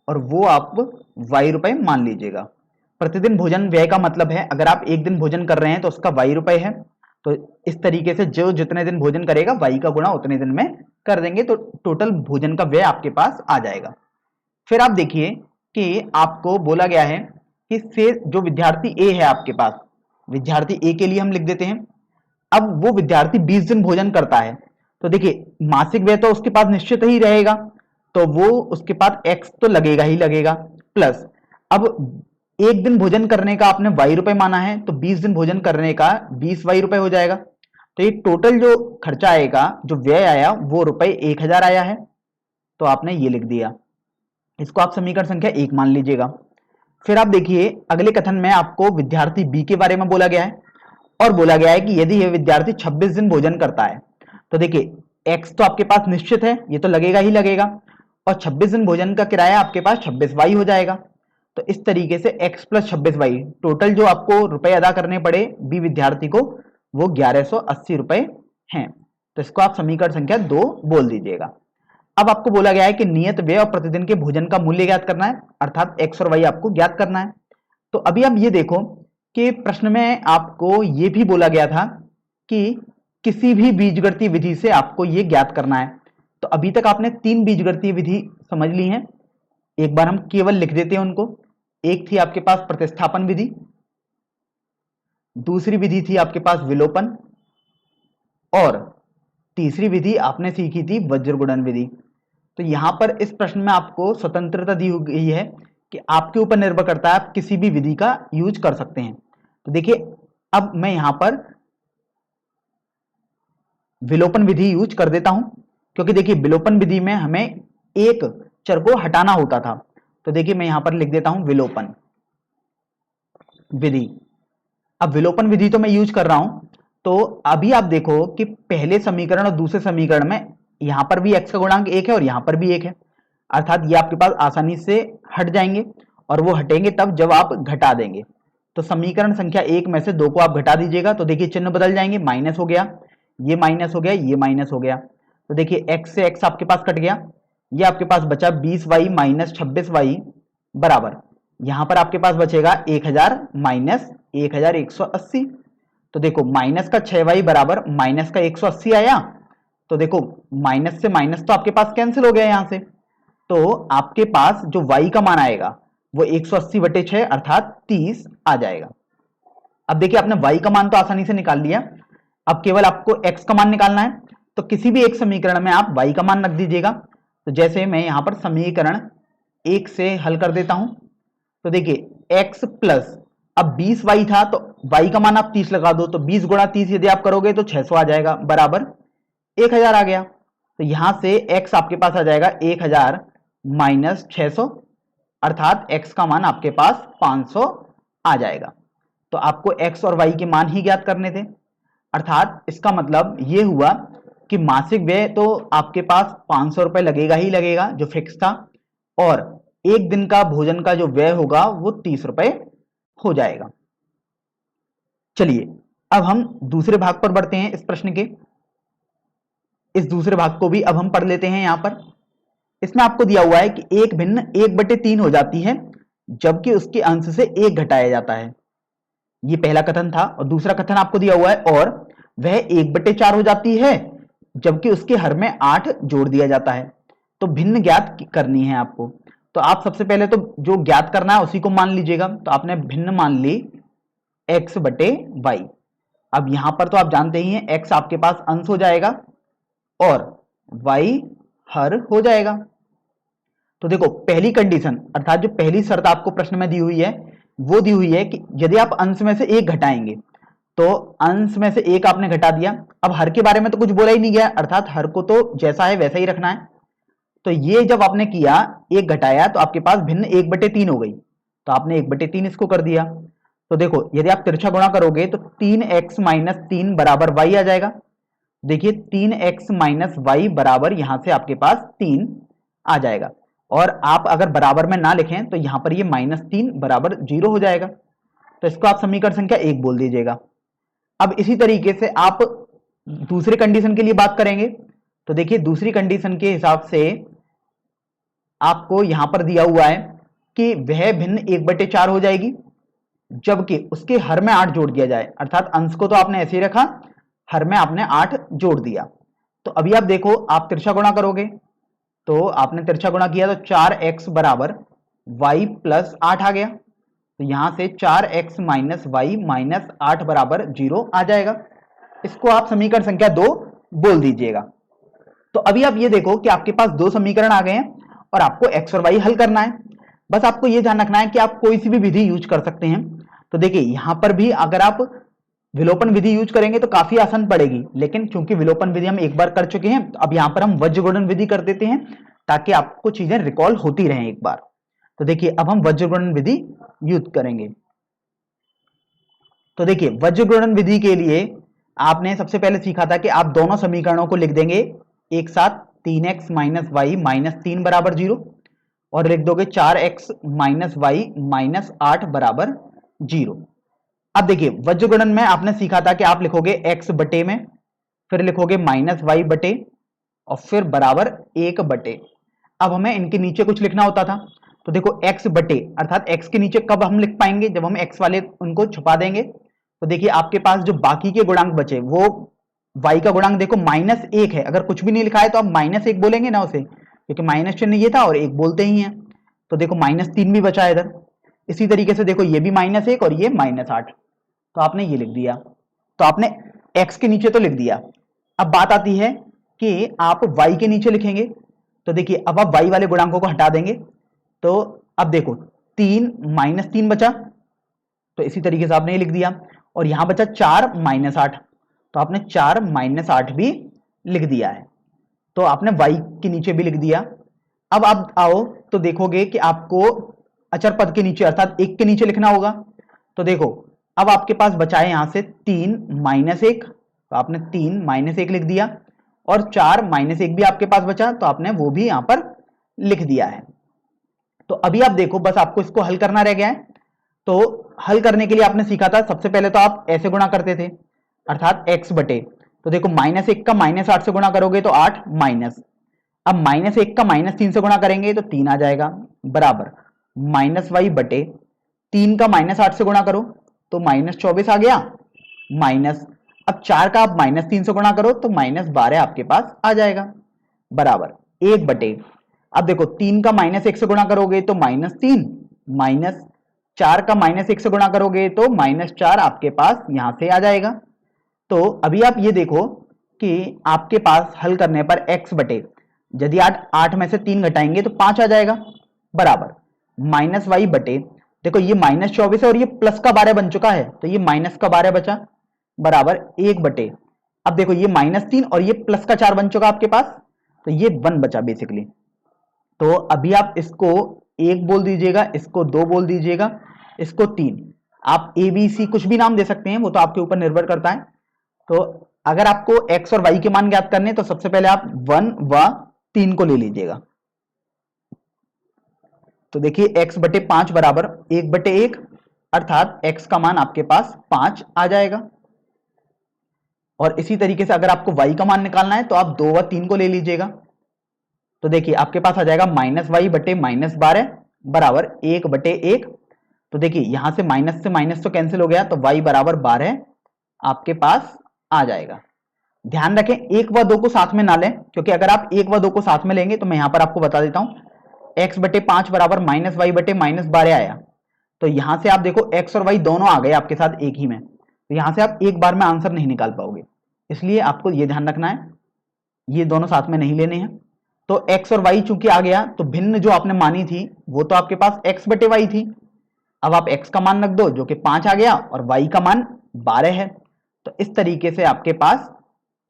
और वो आप y रुपए मान लीजिएगा। प्रतिदिन भोजन व्यय का मतलब है अगर आप एक दिन भोजन कर रहे हैं तो उसका y रुपए है, तो इस तरीके से जो जितने दिन भोजन करेगा y का गुणा उतने दिन में कर देंगे, तो टोटल भोजन का व्यय आपके पास आ जाएगा। फिर आप देखिए कि आपको बोला गया है कि से जो विद्यार्थी ए है आपके पास, विद्यार्थी ए के लिए हम लिख देते हैं। अब वो विद्यार्थी 20 दिन भोजन करता है, तो देखिए मासिक व्यय तो उसके पास निश्चित ही रहेगा, तो वो उसके पास x तो लगेगा ही लगेगा, प्लस अब एक दिन भोजन करने का आपने y रुपए माना है, तो 20 दिन भोजन करने का 20 y रुपए हो जाएगा। तो ये टोटल जो खर्चा आएगा, जो व्यय आया वो रुपए 1000 आया है, तो आपने ये लिख दिया। इसको आप समीकरण संख्या 1 मान लीजिएगा। फिर आप देखिए अगले कथन में आपको विद्यार्थी बी के बारे में बोला गया है, और बोला गया है कि यदि यह विद्यार्थी 26 दिन भोजन करता है, तो देखिए x तो आपके पास निश्चित है, ये तो लगेगा ही लगेगा, और 26 दिन भोजन का किराया आपके पास 26y हो जाएगा। तो इस तरीके से x प्लस 26y टोटल जो आपको रुपए अदा करने पड़े बी विद्यार्थी को वो 1180 रुपए हैं। तो इसको आप समीकरण संख्या 2 बोल दीजिएगा। अब आपको बोला गया है कि नियत व्यय और प्रतिदिन के भोजन का मूल्य ज्ञात करना है, अर्थात x और y आपको ज्ञात करना है। तो अभी आप ये देखो कि प्रश्न में आपको ये भी बोला गया था कि किसी भी बीजगणितीय विधि से आपको ये ज्ञात करना है। तो अभी तक आपने 3 बीजगणितीय विधि समझ ली हैं, एक बार हम केवल लिख देते हैं उनको। एक थी आपके पास प्रतिस्थापन विधि, दूसरी विधि थी आपके पास विलोपन, और तीसरी विधि आपने सीखी थी वज्रगुणन विधि। तो यहां पर इस प्रश्न में आपको स्वतंत्रता दी गई है कि आपके ऊपर निर्भर करता है, आप किसी भी विधि का यूज कर सकते हैं। तो देखिए अब मैं यहां पर विलोपन विधि यूज कर देता हूं, क्योंकि देखिए विलोपन विधि में हमें एक चर को हटाना होता था। तो देखिए मैं यहां पर लिख देता हूं विलोपन विधि। अब विलोपन विधि तो मैं यूज कर रहा हूं, तो अभी आप देखो कि पहले समीकरण और दूसरे समीकरण में यहां पर भी x का गुणांक 1 है और यहां पर भी 1 है, अर्थात ये आपके पास आसानी से हट जाएंगे, और वो हटेंगे तब जब आप घटा देंगे। तो समीकरण संख्या 1 में से 2 को आप घटा दीजिएगा, तो देखिए चिन्ह बदल जाएंगे, माइनस हो गया, ये माइनस हो गया, ये माइनस हो गया। तो देखिए x से x आपके पास कट गया, ये आपके पास बचा 20y माइनस 26y बराबर, यहां पर आपके पास बचेगा 1000 माइनस 1180। तो देखो माइनस का 6y बराबर माइनस का 180 आया, तो देखो माइनस से माइनस तो आपके पास कैंसिल हो गया यहां से, तो आपके पास जो y का मान आएगा वो 180 बटे 6 अर्थात 30 आ जाएगा। अब देखिए आपने y का मान तो आसानी से निकाल लिया, अब केवल आपको x का मान निकालना है। तो किसी भी एक समीकरण में आप y का मान रख दीजिएगा। तो जैसे मैं यहां पर समीकरण 1 से हल कर देता हूं, तो देखिए x प्लस अब 20y था, तो y का मान आप 30 लगा दो, तो 20 गुणा 30 यदि आप करोगे तो 600 आ जाएगा, बराबर 1000 आ गया। तो यहां से x आपके पास आ जाएगा 1000 माइनस 600, अर्थात x का मान आपके पास 500 आ जाएगा। तो आपको x और y के मान ही ज्ञात करने थे, अर्थात इसका मतलब ये हुआ कि मासिक व्यय तो आपके पास 500 रुपए लगेगा ही लगेगा जो फिक्स था, और एक दिन का भोजन का जो व्यय होगा वो 30 रुपए हो जाएगा। चलिए अब हम दूसरे भाग पर बढ़ते हैं इस प्रश्न के। इस दूसरे भाग को भी अब हम पढ़ लेते हैं। यहां पर इसमें आपको दिया हुआ है कि एक भिन्न 1/3 हो जाती है जबकि उसके अंश से 1 घटाया जाता है। ये पहला कथन था, और दूसरा कथन आपको दिया हुआ है और वह 1/4 हो जाती है जबकि उसके हर में 8 जोड़ दिया जाता है। तो भिन्न ज्ञात करनी है आपको। तो आप सबसे पहले तो जो ज्ञात करना है उसी को मान लीजिएगा। तो आपने भिन्न मान ली, x बटे y। अब यहां पर तो आप जानते ही हैं x आपके पास अंश हो जाएगा और y हर हो जाएगा। तो देखो पहली कंडीशन अर्थात जो पहली शर्त आपको प्रश्न में दी हुई है वो दी हुई है कि यदि आप अंश में से एक घटाएंगे, तो अंश में से एक आपने घटा दिया। अब हर के बारे में तो कुछ बोला ही नहीं गया, अर्थात हर को तो जैसा है वैसा ही रखना है। तो ये जब आपने किया एक घटाया तो आपके पास भिन्न 1/3 हो गई, तो आपने 1/3 इसको कर दिया। तो देखो यदि आप तिरछा गुणा करोगे तो 3x - 3 बराबर y आ जाएगा। देखिए 3x - y बराबर यहां से आपके पास 3 आ जाएगा, और आप अगर बराबर में ना लिखें तो यहां पर ये -3 बराबर 0 हो जाएगा। तो इसको आप समीकरण संख्या 1 बोल दीजिएगा। अब इसी तरीके से आप दूसरे कंडीशन के लिए बात करेंगे। तो देखिए दूसरी कंडीशन के हिसाब से आपको यहां पर दिया हुआ है कि वह भिन्न 1/4 हो जाएगी, जबकि उसके हर में 8 जोड़ दिया जाए, अर्थात अंश को तो आपने ऐसे ही रखा, हर में आपने 8 जोड़ दिया। तो अभी आप देखो आप तिरछा गुणा करोगे, तो आपने तिरछा गुणा किया तो 4x बराबर y + 8 आ गया। तो यहां से 4x - y - 8 बराबर 0 आ जाएगा। इसको आप समीकरण संख्या 2 बोल दीजिएगा। तो अभी आप ये देखो कि आपके पास दो समीकरण आ गए हैं और आपको x और y हल करना है। बस आपको ये ध्यान रखना है कि आप कोई सी भी विधि यूज कर सकते हैं। तो देखिए यहां पर भी अगर आप विलोपन विधि यूज करेंगे तो काफी आसान पड़ेगी, लेकिन चूंकि विलोपन विधि हम एक बार कर चुके हैं तो अब यहां पर हम वज्रगुणन विधि कर देते हैं ताकि आपको चीजें रिकॉल होती रहें एक बार। तो देखिए अब हम वज्रगुणन विधि यूज करेंगे। तो देखिए वज्रगुणन विधि के लिए आपने सबसे पहले सीखा था कि आप दोनों समीकरणों को लिख देंगे एक साथ, 3x - y - 3 बराबर 0, और लिख दोगे 4x - y - 8 बराबर 0। अब देखिए वज्रगुणन में आपने सीखा था कि आप लिखोगे x बटे में, फिर लिखोगे -y बटे, और फिर बराबर 1 बटे। अब हमें इनके नीचे कुछ लिखना होता था। तो देखो x बटे अर्थात x के नीचे कब हम लिख पाएंगे, जब हम x वाले उनको छुपा देंगे। तो देखिए आपके पास जो बाकी के गुणांक बचे वो y का गुणांक देखो -1 है, अगर कुछ भी नहीं लिखा है तो आप -1 बोलेंगे ना उसे, क्योंकि माइनस चिन्ह ये था और 1 बोलते ही हैं। तो देखो -3 भी बचा है इधर। इसी तरीके से देखो ये भी -1 और ये -8, तो आपने ये लिख दिया। तो आपने x के नीचे तो लिख दिया। अब बात आती है कि आप y के नीचे लिखेंगे। तो देखिए अब आप y वाले गुणांकों को हटा देंगे, तो अब देखो 3 -3 बचा, तो इसी तरीके से आपने ये लिख दिया, और यहां बचा 4 - 8, तो आपने 4 - 8 भी लिख दिया है। तो आपने y के नीचे भी लिख दिया। अब आप आओ तो देखोगे कि आपको अचर पद के नीचे अर्थात 1 के नीचे लिखना होगा। तो देखो अब आपके पास बचा है यहां से 3 - 1, तो आपने 3 - 1 लिख दिया, और 4 - 1 भी आपके पास बचा, तो आपने वो भी यहां पर लिख दिया है। तो अभी आप देखो बस आपको इसको हल करना रह गया है। तो हल करने के लिए आपने सीखा था सबसे पहले तो आप ऐसे गुणा करते थे, अर्थात x बटे। तो देखो -1 का -8 से गुणा करोगे तो 8 माइनस, अब -1 का -3 से गुणा करेंगे तो 3 आ जाएगा, बराबर -y बटे 3 का -8 से गुणा करो तो -24 आ गया, माइनस अब 4 का आप -3 से गुणा करो तो -12 आपके पास आ जाएगा, बराबर 1 बटे। अब देखो 3 का -1 से गुणा करोगे तो -3, माइनस 4 का -1 से गुणा करोगे तो -4 आपके पास यहां से आ जाएगा। तो अभी आप ये देखो कि आपके पास हल करने पर x बटे, यदि आप 8 में से 3 घटाएंगे तो 5 आ जाएगा, बराबर -y बटे, देखो ये -24 है और ये प्लस का 12 बन चुका है, तो ये माइनस का 12 बचा, बराबर 1 बटे। अब देखो ये -3 और ये प्लस का 4 बन चुका आपके पास, तो ये 1 बचा बेसिकली। तो अभी आप इसको 1 बोल दीजिएगा, इसको 2 बोल दीजिएगा, इसको 3, आप ए बी सी कुछ भी नाम दे सकते हैं, वो तो आपके ऊपर निर्भर करता है। तो अगर आपको x और y के मान ज्ञात करने तो सबसे पहले आप 1 व 3 को ले लीजिएगा। तो देखिए x बटे 5 बराबर 1 बटे 1, अर्थात x का मान आपके पास 5 आ जाएगा। और इसी तरीके से अगर आपको y का मान निकालना है तो आप 2 व 3 को ले लीजिएगा। तो देखिए आपके पास आ जाएगा -y बटे -12 बराबर 1 बटे 1। तो देखिए यहां से माइनस तो कैंसिल हो गया, तो y बराबर 12 आपके पास आ जाएगा। ध्यान रखें 1 व 2 को साथ में ना लें, क्योंकि अगर आप 1 व 2 को साथ में लेंगे तो मैं यहां पर आपको बता देता हूं, x बटे 5 बराबर -y बटे -12 आया, तो यहां से आप देखो x और y दोनों आ गए आपके साथ एक ही में, तो यहां से आप एक बार में आंसर नहीं निकाल पाओगे, इसलिए आपको ये ध्यान रखना है, ये दोनों साथ में नहीं लेने हैं। तो x और y चूंकि आ गया, तो भिन्न जो आपने मानी थी वो तो आपके पास x बटे y थी, अब आप x का मान रख दो जो कि 5 आ गया और y का मान 12 है, तो इस तरीके से आपके पास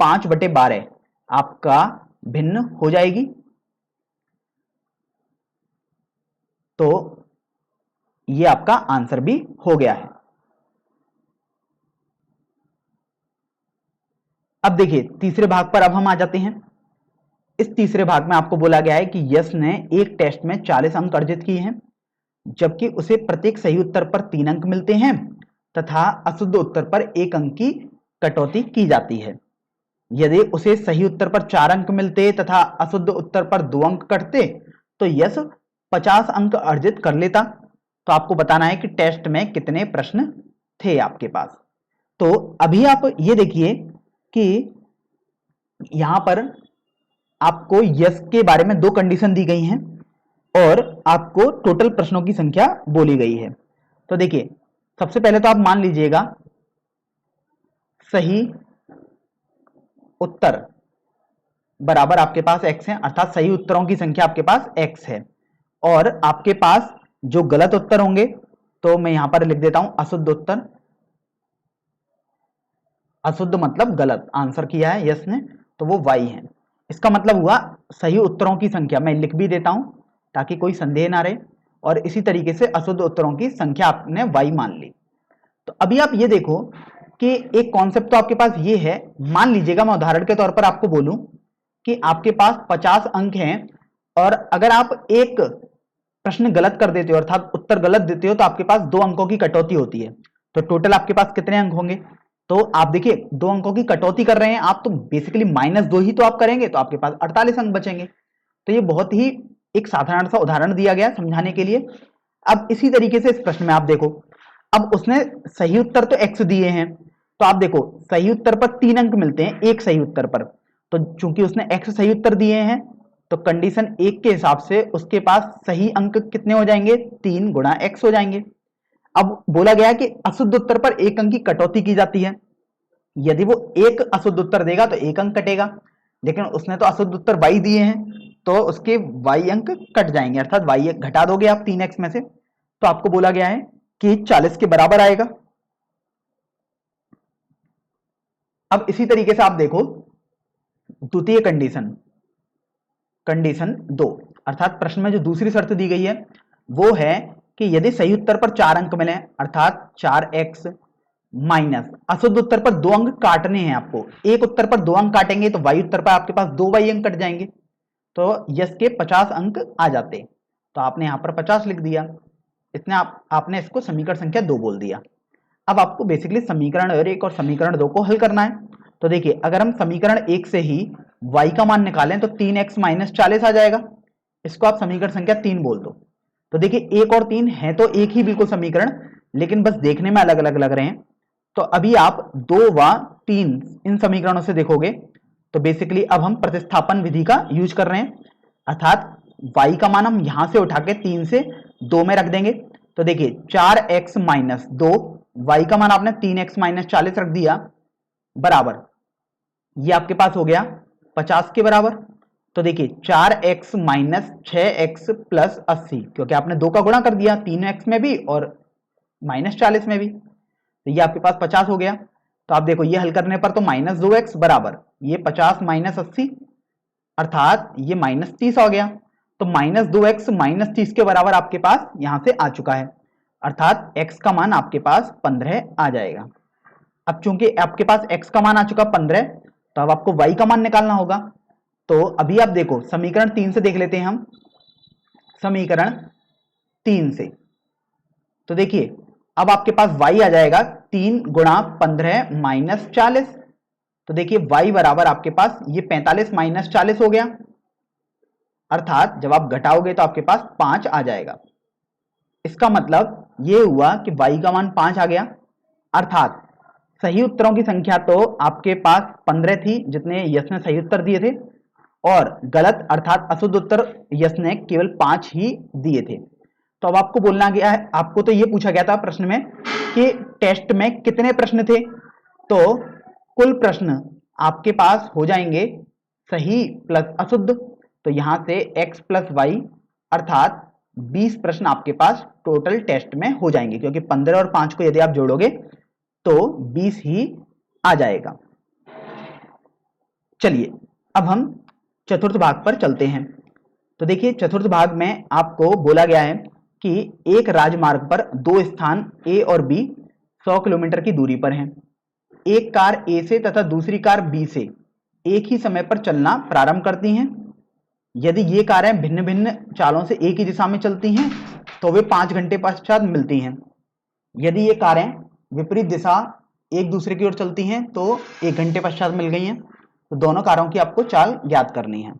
5 बटे 12 आपका भिन्न हो जाएगी। तो ये आपका आंसर भी हो गया है। अब देखिए तीसरे भाग पर अब हम आ जाते हैं। इस तीसरे भाग में आपको बोला गया है कि यश ने एक टेस्ट में 40 अंक अर्जित किए हैं, जबकि उसे प्रत्येक सही उत्तर पर 3 अंक मिलते हैं तथा अशुद्ध उत्तर पर 1 अंक की कटौती की जाती है। यदि उसे सही उत्तर पर 4 अंक मिलते तथा अशुद्ध उत्तर पर 2 अंक कटते तो यश 50 अंक अर्जित कर लेता। तो आपको बताना है कि टेस्ट में कितने प्रश्न थे आपके पास। तो अभी आप ये देखिए कि यहां पर आपको यश के बारे में 2 कंडीशन दी गई हैं और आपको टोटल प्रश्नों की संख्या बोली गई है। तो देखिए सबसे पहले तो आप मान लीजिएगा सही उत्तर बराबर आपके पास x है, अर्थात सही उत्तरों की संख्या आपके पास x है, और आपके पास जो गलत उत्तर होंगे तो मैं यहां पर लिख देता हूं अशुद्ध उत्तर, अशुद्ध मतलब गलत आंसर किया है यस ने, तो वो y है। इसका मतलब हुआ सही उत्तरों की संख्या मैं लिख भी देता हूं ताकि कोई संदेह ना रहे, और इसी तरीके से अशुद्ध उत्तरों की संख्या आपने y मान ली। तो अभी आप ये देखो कि एक कॉन्सेप्ट तो आपके पास ये है, मान लीजिएगा मैं उदाहरण के तौर पर आपको बोलूं कि आपके पास 50 अंक हैं और अगर आप एक प्रश्न गलत कर देते हो अर्थात उत्तर गलत देते हो तो आपके पास 2 अंकों की कटौती होती है। तो टोटल आपके पास कितने अंक होंगे? तो आप देखिए 2 अंकों की कटौती कर रहे हैं आप, तो बेसिकली -2 ही तो आप करेंगे, तो आपके पास 48 अंक बचेंगे। तो ये बहुत ही एक साधारण सा उदाहरण दिया गया समझाने के लिए। अब इसी तरीके से इस प्रश्न में आप देखो, अब उसने सही उत्तर तो x दिए हैं, तो आप देखो सही उत्तर पर 3 अंक मिलते हैं एक सही उत्तर पर, तो चूंकि उसने x सही उत्तर दिए हैं तो कंडीशन 1 के हिसाब से उसके पास सही अंक कितने हो जाएंगे? 3 गुणा x हो जाएंगे। अब बोला गया है कि अशुद्ध उत्तर पर 1 अंक की कटौती की जाती है, यदि वो एक अशुद्ध उत्तर देगा तो 1 अंक कटेगा, लेकिन उसने तो अशुद्ध उत्तर y दिए हैं तो उसके y अंक कट जाएंगे, अर्थात y घटा दोगे आप 3x में से, तो आपको बोला गया है कि 40 के बराबर आएगा। अब इसी तरीके से आप देखो द्वितीय कंडीशन, कंडीशन 2, अर्थात प्रश्न में जो दूसरी शर्त दी गई है वो है कि यदि सही उत्तर पर 4 अंक मिले अर्थात 4x माइनस अशुद्ध उत्तर पर 2 अंक काटने हैं आपको, एक उत्तर पर 2 अंक काटेंगे तो y उत्तर पर आपके पास 2 y अंक कट जाएंगे, तो यस के 50 अंक आ जाते, तो आपने यहां पर 50 लिख दिया, इतने आपने इसको समीकरण संख्या 2 बोल दिया। अब आपको बेसिकली समीकरण 1 और समीकरण 2 को हल करना है। तो देखिए अगर हम समीकरण 1 से ही y का मान निकालें तो 3x माइनस 40 आ जाएगा, इसको आप समीकरण संख्या 3 बोल दो। तो देखिए 1 और 3 है तो एक ही बिल्कुल समीकरण, लेकिन बस देखने में अलग अलग लग रहे हैं। तो अभी आप 2 व 3 इन समीकरणों से देखोगे तो बेसिकली अब हम प्रतिस्थापन विधि का यूज कर रहे हैं, अर्थात y का मान हम यहां से उठा के 3 से 2 में रख देंगे। तो देखिए 4x माइनस 2, y का मान आपने 3x माइनस 40 रख दिया, बराबर ये आपके पास हो गया 50 के बराबर। तो देखिए 4x माइनस 6x प्लस 80, क्योंकि आपने 2 का गुणा कर दिया 3x में भी और माइनस 40 में भी, तो ये आपके पास 50 हो गया। तो आप देखो ये हल करने पर तो -2x बराबर ये 50 माइनस 80 अर्थात ये -30 हो गया, तो -2x माइनस 30 के बराबर आपके पास यहां से आ चुका है, अर्थात x का मान आपके पास 15 आ जाएगा। अब चूंकि आपके पास x का मान आ चुका 15, तो अब आपको y का मान निकालना होगा। तो अभी आप देखो समीकरण 3 से देख लेते हैं हम, समीकरण 3 से तो देखिए अब आपके पास y आ जाएगा 3 गुणा 15 माइनस 40, तो देखिए y बराबर आपके पास ये 45 माइनस 40 हो गया, अर्थात जब आप घटाओगे तो आपके पास 5 आ जाएगा। इसका मतलब ये हुआ कि y का मान 5 आ गया, अर्थात सही उत्तरों की संख्या तो आपके पास 15 थी जितने यश ने सही उत्तर दिए थे, और गलत अर्थात अशुद्ध उत्तर यश ने केवल 5 ही दिए थे। तो अब आपको बोलना गया है, आपको तो ये पूछा गया था प्रश्न में कि टेस्ट में कितने प्रश्न थे, तो कुल प्रश्न आपके पास हो जाएंगे सही प्लस अशुद्ध, तो यहां से x प्लस वाई अर्थात 20 प्रश्न आपके पास टोटल टेस्ट में हो जाएंगे, क्योंकि 15 और 5 को यदि आप जोड़ोगे तो 20 ही आ जाएगा। चलिए अब हम चतुर्थ भाग पर चलते हैं। तो देखिए चतुर्थ भाग में आपको बोला गया है कि एक राजमार्ग पर दो स्थान ए और बी 100 किलोमीटर की दूरी पर हैं। एक कार ए से तथा दूसरी कार बी से एक ही समय पर चलना प्रारंभ करती हैं। यदि ये कारें भिन्न भिन्न चालों से एक ही दिशा में चलती हैं तो वे 5 घंटे पश्चात मिलती हैं। यदि ये कारें विपरीत दिशा एक दूसरे की ओर चलती हैं तो 1 घंटे पश्चात मिल गई हैं। तो दोनों कारों की आपको चाल ज्ञात करनी है।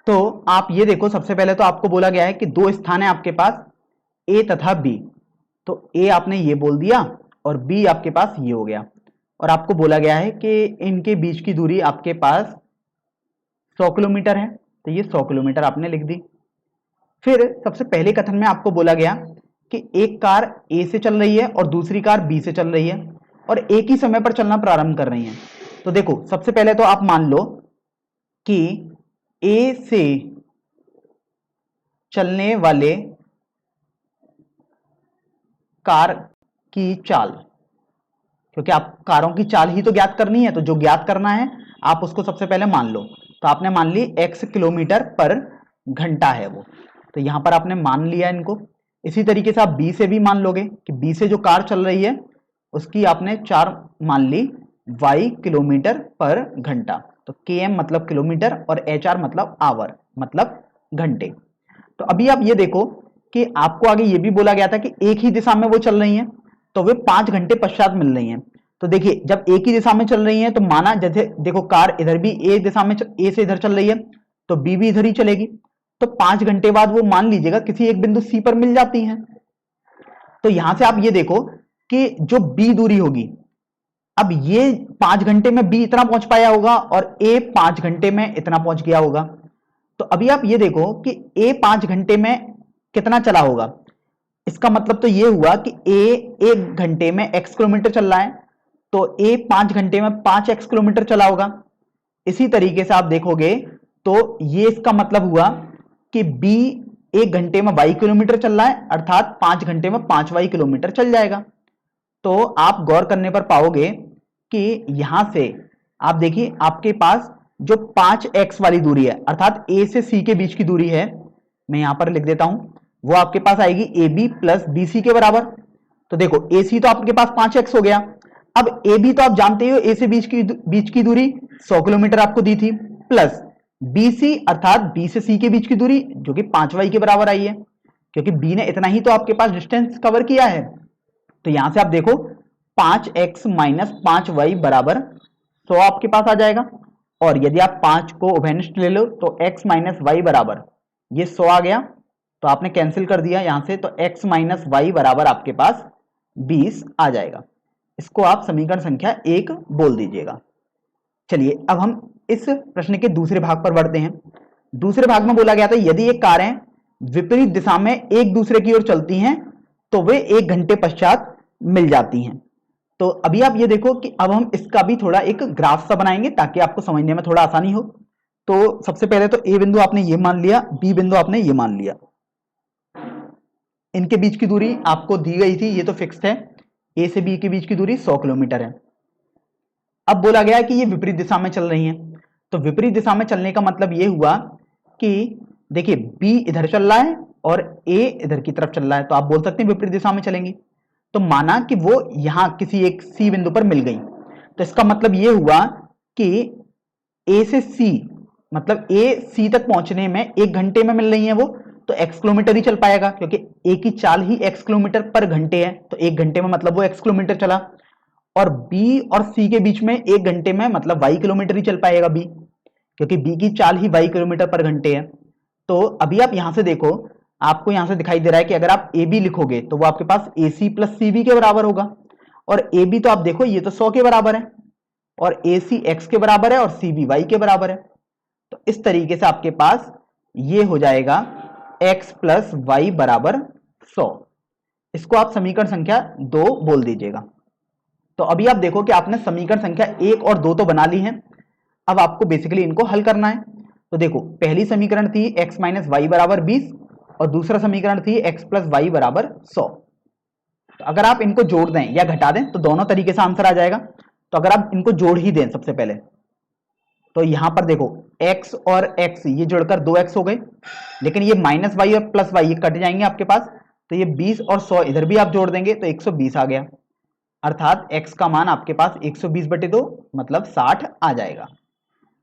तो आप ये देखो, सबसे पहले तो आपको बोला गया है कि दो स्थान है आपके पास ए तथा बी, तो ए आपने ये बोल दिया और बी आपके पास ये हो गया, और आपको बोला गया है कि इनके बीच की दूरी आपके पास 100 किलोमीटर है, तो ये 100 किलोमीटर आपने लिख दी। फिर सबसे पहले कथन में आपको बोला गया कि एक कार ए से चल रही है और दूसरी कार बी से चल रही है और एक ही समय पर चलना प्रारंभ कर रही है। तो देखो सबसे पहले तो आप मान लो कि ए से चलने वाले कार की चाल, क्योंकि आप कारों की चाल ही तो ज्ञात करनी है, तो जो ज्ञात करना है आप उसको सबसे पहले मान लो। तो आपने मान ली x किलोमीटर पर घंटा है वो, तो यहां पर आपने मान लिया इनको। इसी तरीके से आप b से भी मान लोगे कि b से जो कार चल रही है उसकी आपने 4 मान ली y किलोमीटर पर घंटा, तो km मतलब किलोमीटर और hr मतलब आवर मतलब घंटे। तो अभी आप ये देखो कि आपको आगे ये भी बोला गया था कि एक ही दिशा में वो चल रही हैं तो वे 5 घंटे पश्चात मिल रही हैं। तो देखिए जब एक ही दिशा में चल रही हैं तो माना जैसे देखो कार इधर भी ए दिशा में ए से इधर चल रही है तो बी भी इधर ही चलेगी, तो 5 घंटे बाद वो मान लीजिएगा किसी एक बिंदु सी पर मिल जाती हैं। तो यहां से आप ये देखो कि जो बी दूरी होगी, अब ये 5 घंटे में बी इतना पहुंच पाया होगा और ए 5 घंटे में इतना पहुंच गया होगा। तो अभी आप ये देखो कि ए 5 घंटे में कितना चला होगा, इसका मतलब तो ये हुआ कि ए 1 घंटे में x किलोमीटर चल रहा है, तो ए 5 घंटे में 5x किलोमीटर चला होगा। इसी तरीके से आप देखोगे तो ये इसका मतलब हुआ कि b 1 घंटे में y किलोमीटर चल रहा है, अर्थात 5 घंटे में 5y किलोमीटर चल जाएगा। तो आप गौर करने पर पाओगे कि यहां से आप देखिए आपके पास जो 5x वाली दूरी है अर्थात a से c के बीच की दूरी है, मैं यहां पर लिख देता हूं, वो आपके पास आएगी A B plus B C के बराबर। तो देखो ए सी तो आपके पास 5x हो गया, अब ए बी तो आप जानते हो ए से बीच की दूरी 100 किलोमीटर आपको दी थी, प्लस बी सी अर्थात बी से सी के बीच की दूरी जो कि 5y के बराबर आई है, क्योंकि बी ने इतना ही तो आपके पास डिस्टेंस कवर किया है। तो यहां से आप देखो 5x माइनस 5y बराबर 100 आपके पास आ जाएगा, और यदि आप 5 को उभयनिष्ठ ले लो तो x माइनस वाई बराबर ये 100 आ गया, तो आपने कैंसिल कर दिया यहां से, तो x माइनस वाई बराबर आपके पास 20 आ जाएगा। इसको आप समीकरण संख्या 1 बोल दीजिएगा। चलिए अब हम इस प्रश्न के दूसरे भाग पर बढ़ते हैं। दूसरे भाग में बोला गया था यदि ये कारें विपरीत दिशा में एक दूसरे की ओर चलती हैं तो वे 1 घंटे पश्चात मिल जाती हैं। तो अभी आप ये देखो कि अब हम इसका भी थोड़ा एक ग्राफ सा बनाएंगे ताकि आपको समझने में थोड़ा आसानी हो। तो सबसे पहले तो ए बिंदु आपने ये मान लिया, बी बिंदु आपने ये मान लिया, इनके बीच की दूरी आपको दी गई थी, ये तो फिक्स्ड है, ए से बी के बीच की दूरी 100 किलोमीटर है। अब बोला गया है कि ये विपरीत दिशा में चल रही हैं, तो विपरीत दिशा में चलने का मतलब ये हुआ कि देखिए बी इधर चल रहा है और ए इधर की तरफ चल रहा है, तो आप बोल सकते हैं विपरीत दिशा में चलेंगी। तो माना कि वो यहां किसी एक सी बिंदु पर मिल गई, तो इसका मतलब ये हुआ कि ए से सी मतलब ए सी तक पहुंचने में 1 घंटे में मिल रही है वो, तो x किलोमीटर ही चल पाएगा, क्योंकि ए की चाल ही x किलोमीटर पर घंटे है, तो 1 घंटे में मतलब वो x किलोमीटर चला। और b और c के बीच में 1 घंटे में मतलब y किलोमीटर ही चल पाएगा b, क्योंकि b की चाल ही y किलोमीटर पर घंटे है। तो अभी आप यहां से देखो, आपको यहां से दिखाई दे रहा है कि अगर आप ए बी लिखोगे तो वो आपके पास ए सी प्लस सी बी के बराबर होगा, और ए बी तो आप देखो ये तो 100 के बराबर है, और ए सी एक्स के बराबर है और सी बी वाई के बराबर है। तो इस तरीके से आपके पास ये हो जाएगा x प्लस वाई बराबर 100। इसको आप समीकरण संख्या 2 बोल दीजिएगा। तो अभी आप देखो कि आपने समीकरण संख्या 1 और 2 तो बना ली है, अब आपको बेसिकली इनको हल करना है। तो देखो पहली समीकरण थी x माइनस वाई बराबर 20 और दूसरा समीकरण थी x प्लस वाई बराबर 100। तो अगर आप इनको जोड़ दें या घटा दें तो दोनों तरीके से आंसर आ जाएगा। तो अगर आप इनको जोड़ ही दें सबसे पहले, तो यहां पर देखो x और x ये जुड़कर 2x हो गए, लेकिन ये माइनस वाई और प्लस वाई ये कट जाएंगे आपके पास, तो ये 20 और 100 इधर भी आप जोड़ देंगे तो 120 आ गया। अर्थात x का मान आपके पास 120/2 मतलब 60 आ जाएगा।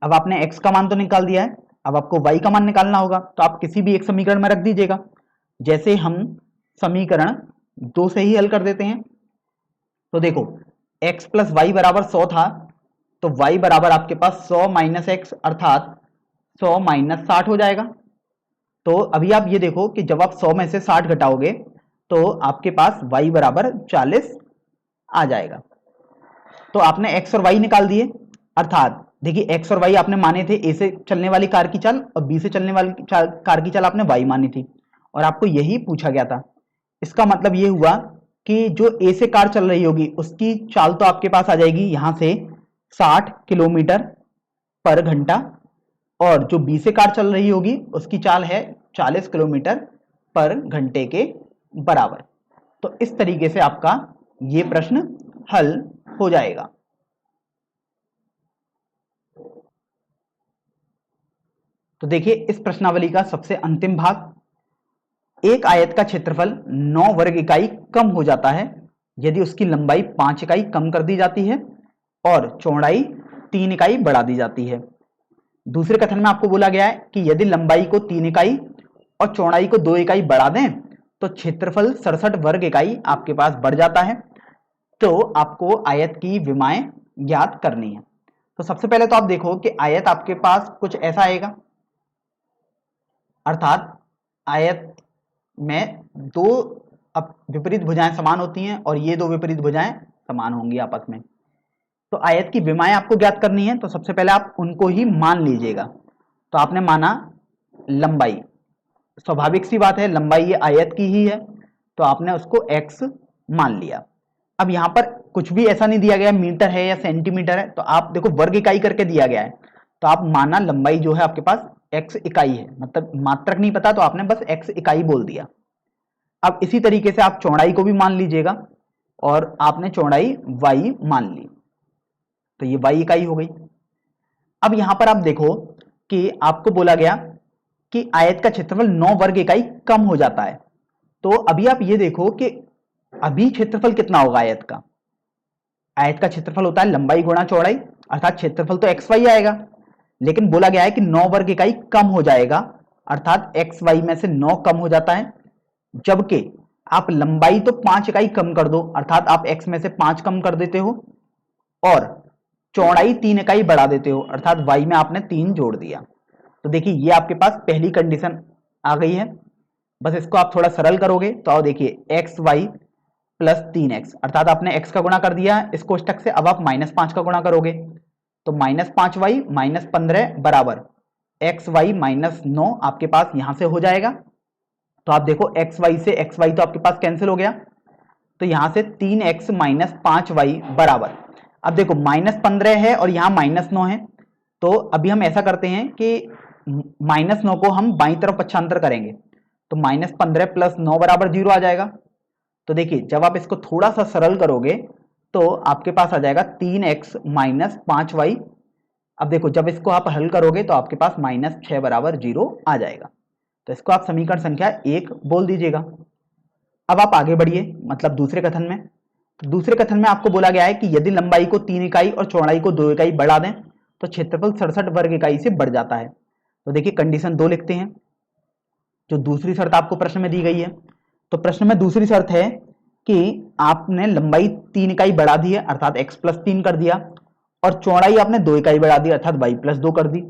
अब आपने x का मान तो निकाल दिया है, अब आपको y का मान निकालना होगा। तो आप किसी भी एक समीकरण में रख दीजिएगा। जैसे हम समीकरण 2 से ही हल कर देते हैं। तो देखो x प्लस वाई बराबर 100 था, तो y बराबर आपके पास 100 माइनस एक्स अर्थात 100 माइनस 60 हो जाएगा। तो अभी आप ये देखो कि जब आप 100 में से 60 घटाओगे तो आपके पास y बराबर 40 आ जाएगा। तो आपने x और y निकाल दिए, अर्थात देखिए x और y आपने माने थे a से चलने वाली कार की चाल और b से चलने वाली कार की चाल आपने y मानी थी और आपको यही पूछा गया था। इसका मतलब ये हुआ कि जो a से कार चल रही होगी उसकी चाल तो आपके पास आ जाएगी यहां से 60 किलोमीटर पर घंटा और जो b से कार चल रही होगी उसकी चाल है 40 किलोमीटर पर घंटे के बराबर। तो इस तरीके से आपका ये प्रश्न हल हो जाएगा। तो देखिए इस प्रश्नावली का सबसे अंतिम भाग, एक आयत का क्षेत्रफल 9 वर्ग इकाई कम हो जाता है यदि उसकी लंबाई 5 इकाई कम कर दी जाती है और चौड़ाई 3 इकाई बढ़ा दी जाती है। दूसरे कथन में आपको बोला गया है कि यदि लंबाई को 3 इकाई और चौड़ाई को 2 इकाई बढ़ा दें तो क्षेत्रफल 67 वर्ग इकाई आपके पास बढ़ जाता है। तो आपको आयत की विमाएं ज्ञात करनी है। तो सबसे पहले तो आप देखो कि आयत आपके पास कुछ ऐसा आएगा, अर्थात आयत में दो विपरीत भुजाएं समान होती हैं और ये दो विपरीत भुजाएं समान होंगी आपस में। तो आयत की विमाएं आपको ज्ञात करनी है। तो सबसे पहले आप उनको ही मान लीजिएगा। तो आपने माना लंबाई, स्वाभाविक सी बात है लंबाई ये आयत की ही है, तो आपने उसको x मान लिया। अब यहां पर कुछ भी ऐसा नहीं दिया गया मीटर है या सेंटीमीटर है, तो आप देखो वर्ग इकाई करके दिया गया है, तो आप माना लंबाई जो है आपके पास x इकाई है, मतलब मात्रक नहीं पता तो आपने बस x इकाई बोल दिया। अब इसी तरीके से आप चौड़ाई को भी मान लीजिएगा और आपने चौड़ाई y मान ली, तो ये y इकाई हो गई। अब यहां पर आप देखो कि आपको बोला गया कि आयत का क्षेत्रफल 9 वर्ग इकाई कम हो जाता है। तो अभी आप ये देखो कि अभी क्षेत्रफल कितना होगा आयत का। आयत का क्षेत्रफल होता है लंबाई गुणा चौड़ाई, अर्थात क्षेत्रफल तो एक्स वाई आएगा, लेकिन बोला गया है कि 9 वर्ग इकाई कम हो जाएगा, अर्थात एक्स वाई में से 9 कम हो जाता है। जबकि आप लंबाई तो 5 इकाई कम कर दो, अर्थात आप एक्स में से 5 कम कर देते हो और चौड़ाई 3 इकाई बढ़ा देते हो, अर्थात वाई में आपने 3 जोड़ दिया। तो देखिए ये आपके पास पहली कंडीशन आ गई है। बस इसको आप थोड़ा सरल करोगे तो आओ देखिए एक्स वाई प्लस 3x, अर्थात आपने x का गुणा कर दिया इस कोष्टक से। अब आप -5 का गुणा करोगे तो -5y -15 बराबर एक्स वाई -9 आपके पास यहां से हो जाएगा। तो आप देखो एक्स वाई से एक्स वाई तो आपके पास कैंसिल हो गया, तो यहां से 3x -5y बराबर, अब देखो -15 है और यहां -9 है, तो अभी हम ऐसा करते हैं कि -9 को हम बाईं तरफ पक्षांतर करेंगे तो -15 + 9 बराबर 0 आ जाएगा। तो देखिए जब आप इसको थोड़ा सा सरल करोगे तो आपके पास आ जाएगा 3x -5y। अब देखो जब इसको आप हल करोगे तो आपके पास -6 बराबर 0 आ जाएगा। तो इसको आप समीकरण संख्या 1 बोल दीजिएगा। अब आप आगे बढ़िए, मतलब दूसरे कथन में। तो दूसरे कथन में आपको बोला गया है कि यदि लंबाई को 3 इकाई और चौड़ाई को 2 इकाई बढ़ा दें तो क्षेत्रफल 67 वर्ग इकाई से बढ़ जाता है। तो देखिए कंडीशन 2 लिखते हैं, जो दूसरी शर्त आपको प्रश्न में दी गई है। तो प्रश्न में दूसरी शर्त है कि आपने लंबाई 3 इकाई बढ़ा दी है, अर्थात x + 3 कर दिया, और चौड़ाई आपने 2 इकाई बढ़ा दी अर्थात y + 2 कर दी।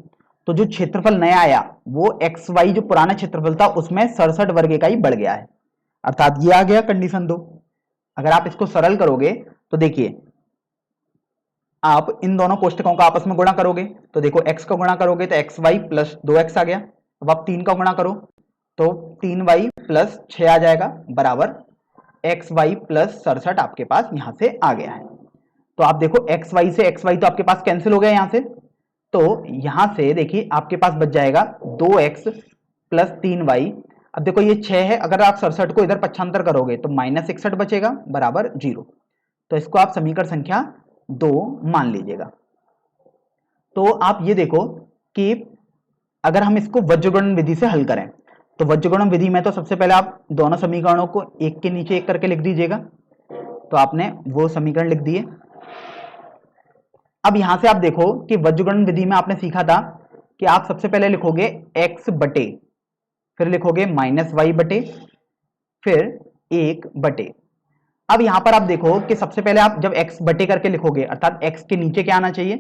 तो जो क्षेत्रफल नया आया वो एक्स वाई जो पुराना क्षेत्रफल था उसमें 67 वर्ग इकाई बढ़ गया है, अर्थात ये आ गया कंडीशन 2। अगर आप इसको सरल करोगे तो देखिए आप इन दोनों कोष्टकों का आपस में गुणा करोगे तो देखो x का गुणा करोगे तो xy प्लस 2x आ गया। अब आप 3 का गुणा करो तो 3y प्लस 6 आ जाएगा बराबर xy प्लस 67 आपके पास यहां से आ गया है। तो आप देखो xy से xy तो आपके पास कैंसिल हो गया यहां से, तो यहां से देखिए आपके पास बच जाएगा 2x प्लस 3y। अब देखो ये 6 है, अगर आप 67 को इधर पक्षांतर करोगे तो -61 बचेगा बराबर 0। तो इसको आप समीकरण संख्या 2 मान लीजिएगा। तो आप ये देखो कि अगर हम इसको वज्रगुणन विधि से हल करें तो वज्रगुणन विधि में तो सबसे पहले आप दोनों समीकरणों को एक के नीचे एक करके लिख दीजिएगा। तो आपने वो समीकरण लिख दिए। अब यहां से आप देखो कि वज्रगुणन विधि में आपने सीखा था कि आप सबसे पहले लिखोगे x बटे, फिर लिखोगे -y बटे, फिर 1 बटे। अब यहां पर आप देखो कि सबसे पहले आप जब x बटे करके लिखोगे अर्थात x के नीचे क्या आना चाहिए,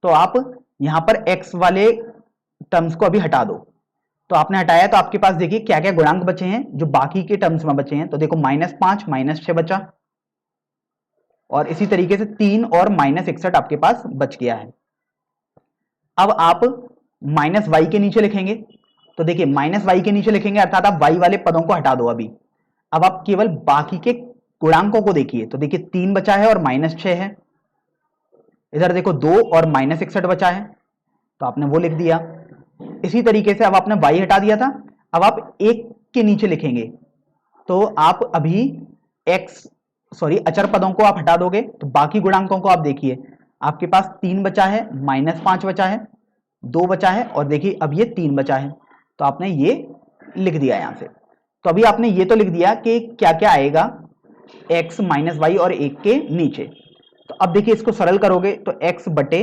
तो आप यहां पर x वाले टर्म्स को अभी हटा दो। तो आपने हटाया तो आपके पास देखिए क्या क्या गुणांक बचे हैं जो बाकी के टर्म्स में बचे हैं। तो देखो -5 -6 बचा, और इसी तरीके से 3 और -61 आपके पास बच गया है। अब आप -y के नीचे लिखेंगे तो देखिए -y के नीचे लिखेंगे अर्थात आप y वाले पदों को हटा दो अभी। अब आप केवल बाकी के गुणांकों को देखिए तो देखिए 3 बचा है और -6 है, इधर देखो 2 और -61 बचा है तो आपने वो लिख दिया। इसी तरीके से अब आपने y हटा दिया था, अब आप 1 के नीचे लिखेंगे तो आप अभी अचर पदों को आप हटा दोगे तो बाकी गुणांकों को आप देखिए आपके पास 3 बचा है, -5 बचा है, 2 बचा है और देखिए अब ये 3 बचा है। तो आपने ये लिख दिया यहां से। तो अभी आपने ये तो लिख दिया कि क्या क्या आएगा x -y और 1 के नीचे। तो अब देखिए इसको सरल करोगे तो x बटे,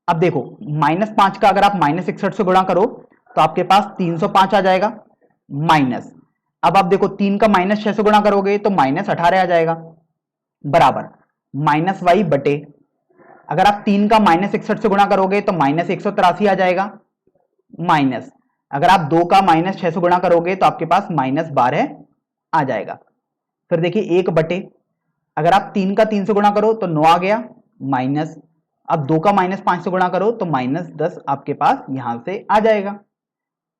अब देखो -5 का अगर आप -61 से गुणा करो तो आपके पास 305 आ जाएगा माइनस। अब आप देखो 3 का -6 से गुणा करोगे तो -18 आ जाएगा बराबर -y बटे, अगर आप 3 का -61 से गुणा करोगे तो -183 आ जाएगा माइनस, अगर आप 2 का -6 से गुणा करोगे तो आपके पास -12 आ जाएगा। फिर देखिए 1 बटे, अगर आप 3 का 3 से गुणा करो तो 9 आ गया माइनस, अब 2 का -5 से गुणा करो तो -10 आपके पास यहां से आ जाएगा।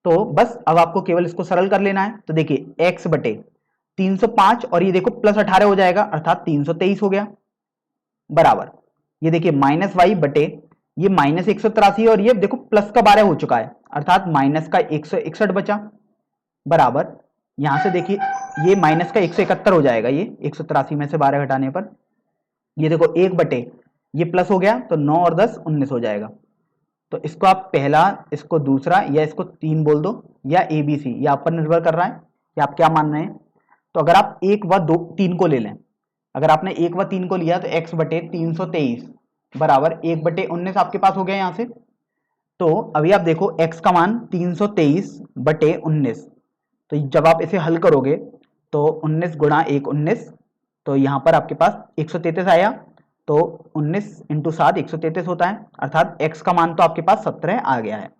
तो बस अब आपको केवल इसको सरल कर लेना है। तो देखिए x बटे 305 और ये देखो +18 हो जाएगा अर्थात 323 हो गया बराबर, ये देखिए -y बटे ये -183 और ये देखो प्लस का 12 हो चुका है अर्थात माइनस का 161 बचा बराबर, यहां से देखिए ये माइनस का 171 हो जाएगा, ये 183 में से 12 घटाने पर ये देखो 1 बटे ये प्लस हो गया तो 9 और 10 19 हो जाएगा। तो इसको आप पहला, इसको दूसरा या इसको 3 बोल दो या ABC, ये आप पर निर्भर कर रहा है कि आप क्या मान रहे हैं। तो अगर आप 1 व 2 3 को ले लें, अगर आपने 1 व 3 को लिया तो x बटे 323 बराबर 1 बटे 19 आपके पास हो गया यहां से। तो अभी आप देखो x का मान 323 बटे 19, तो जब आप इसे हल करोगे तो 19 गुणा 1 19, तो यहां पर आपके पास 133 आया, तो 19 × 7 133 होता है अर्थात x का मान तो आपके पास 17 आ गया है।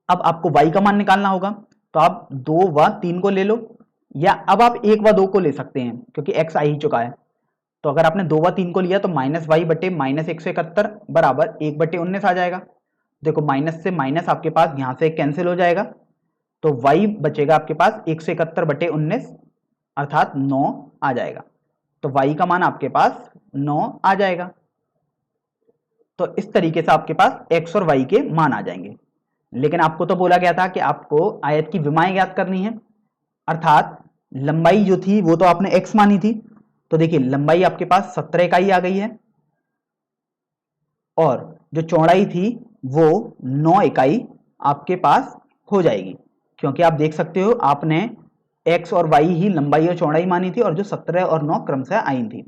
अब आपको y का मान निकालना होगा तो आप 2 व 3 को ले लो या अब आप 1 व 2 को ले सकते हैं क्योंकि x आ ही चुका है। तो अगर आपने 2 व 3 को लिया तो -y बटे -171 बराबर 1 बटे 19 आ जाएगा। देखो माइनस से माइनस आपके पास यहां से कैंसिल हो जाएगा तो y बचेगा आपके पास 171 बटे 19 अर्थात 9 आ जाएगा। तो y का मान आपके पास 9 आ जाएगा। तो इस तरीके से आपके पास x और y के मान आ जाएंगे। लेकिन आपको तो बोला गया था कि आपको आयत की विमाएं ज्ञात करनी है, अर्थात लंबाई जो थी वो तो आपने x मानी थी, तो देखिए लंबाई आपके पास 17 इकाई आ गई है और जो चौड़ाई थी वो 9 इकाई आपके पास हो जाएगी, क्योंकि आप देख सकते हो आपने x और y ही लंबाई और चौड़ाई मानी थी और जो 17 और 9 क्रमशः आई थी।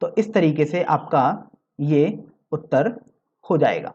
तो इस तरीके से आपका ये उत्तर हो जाएगा।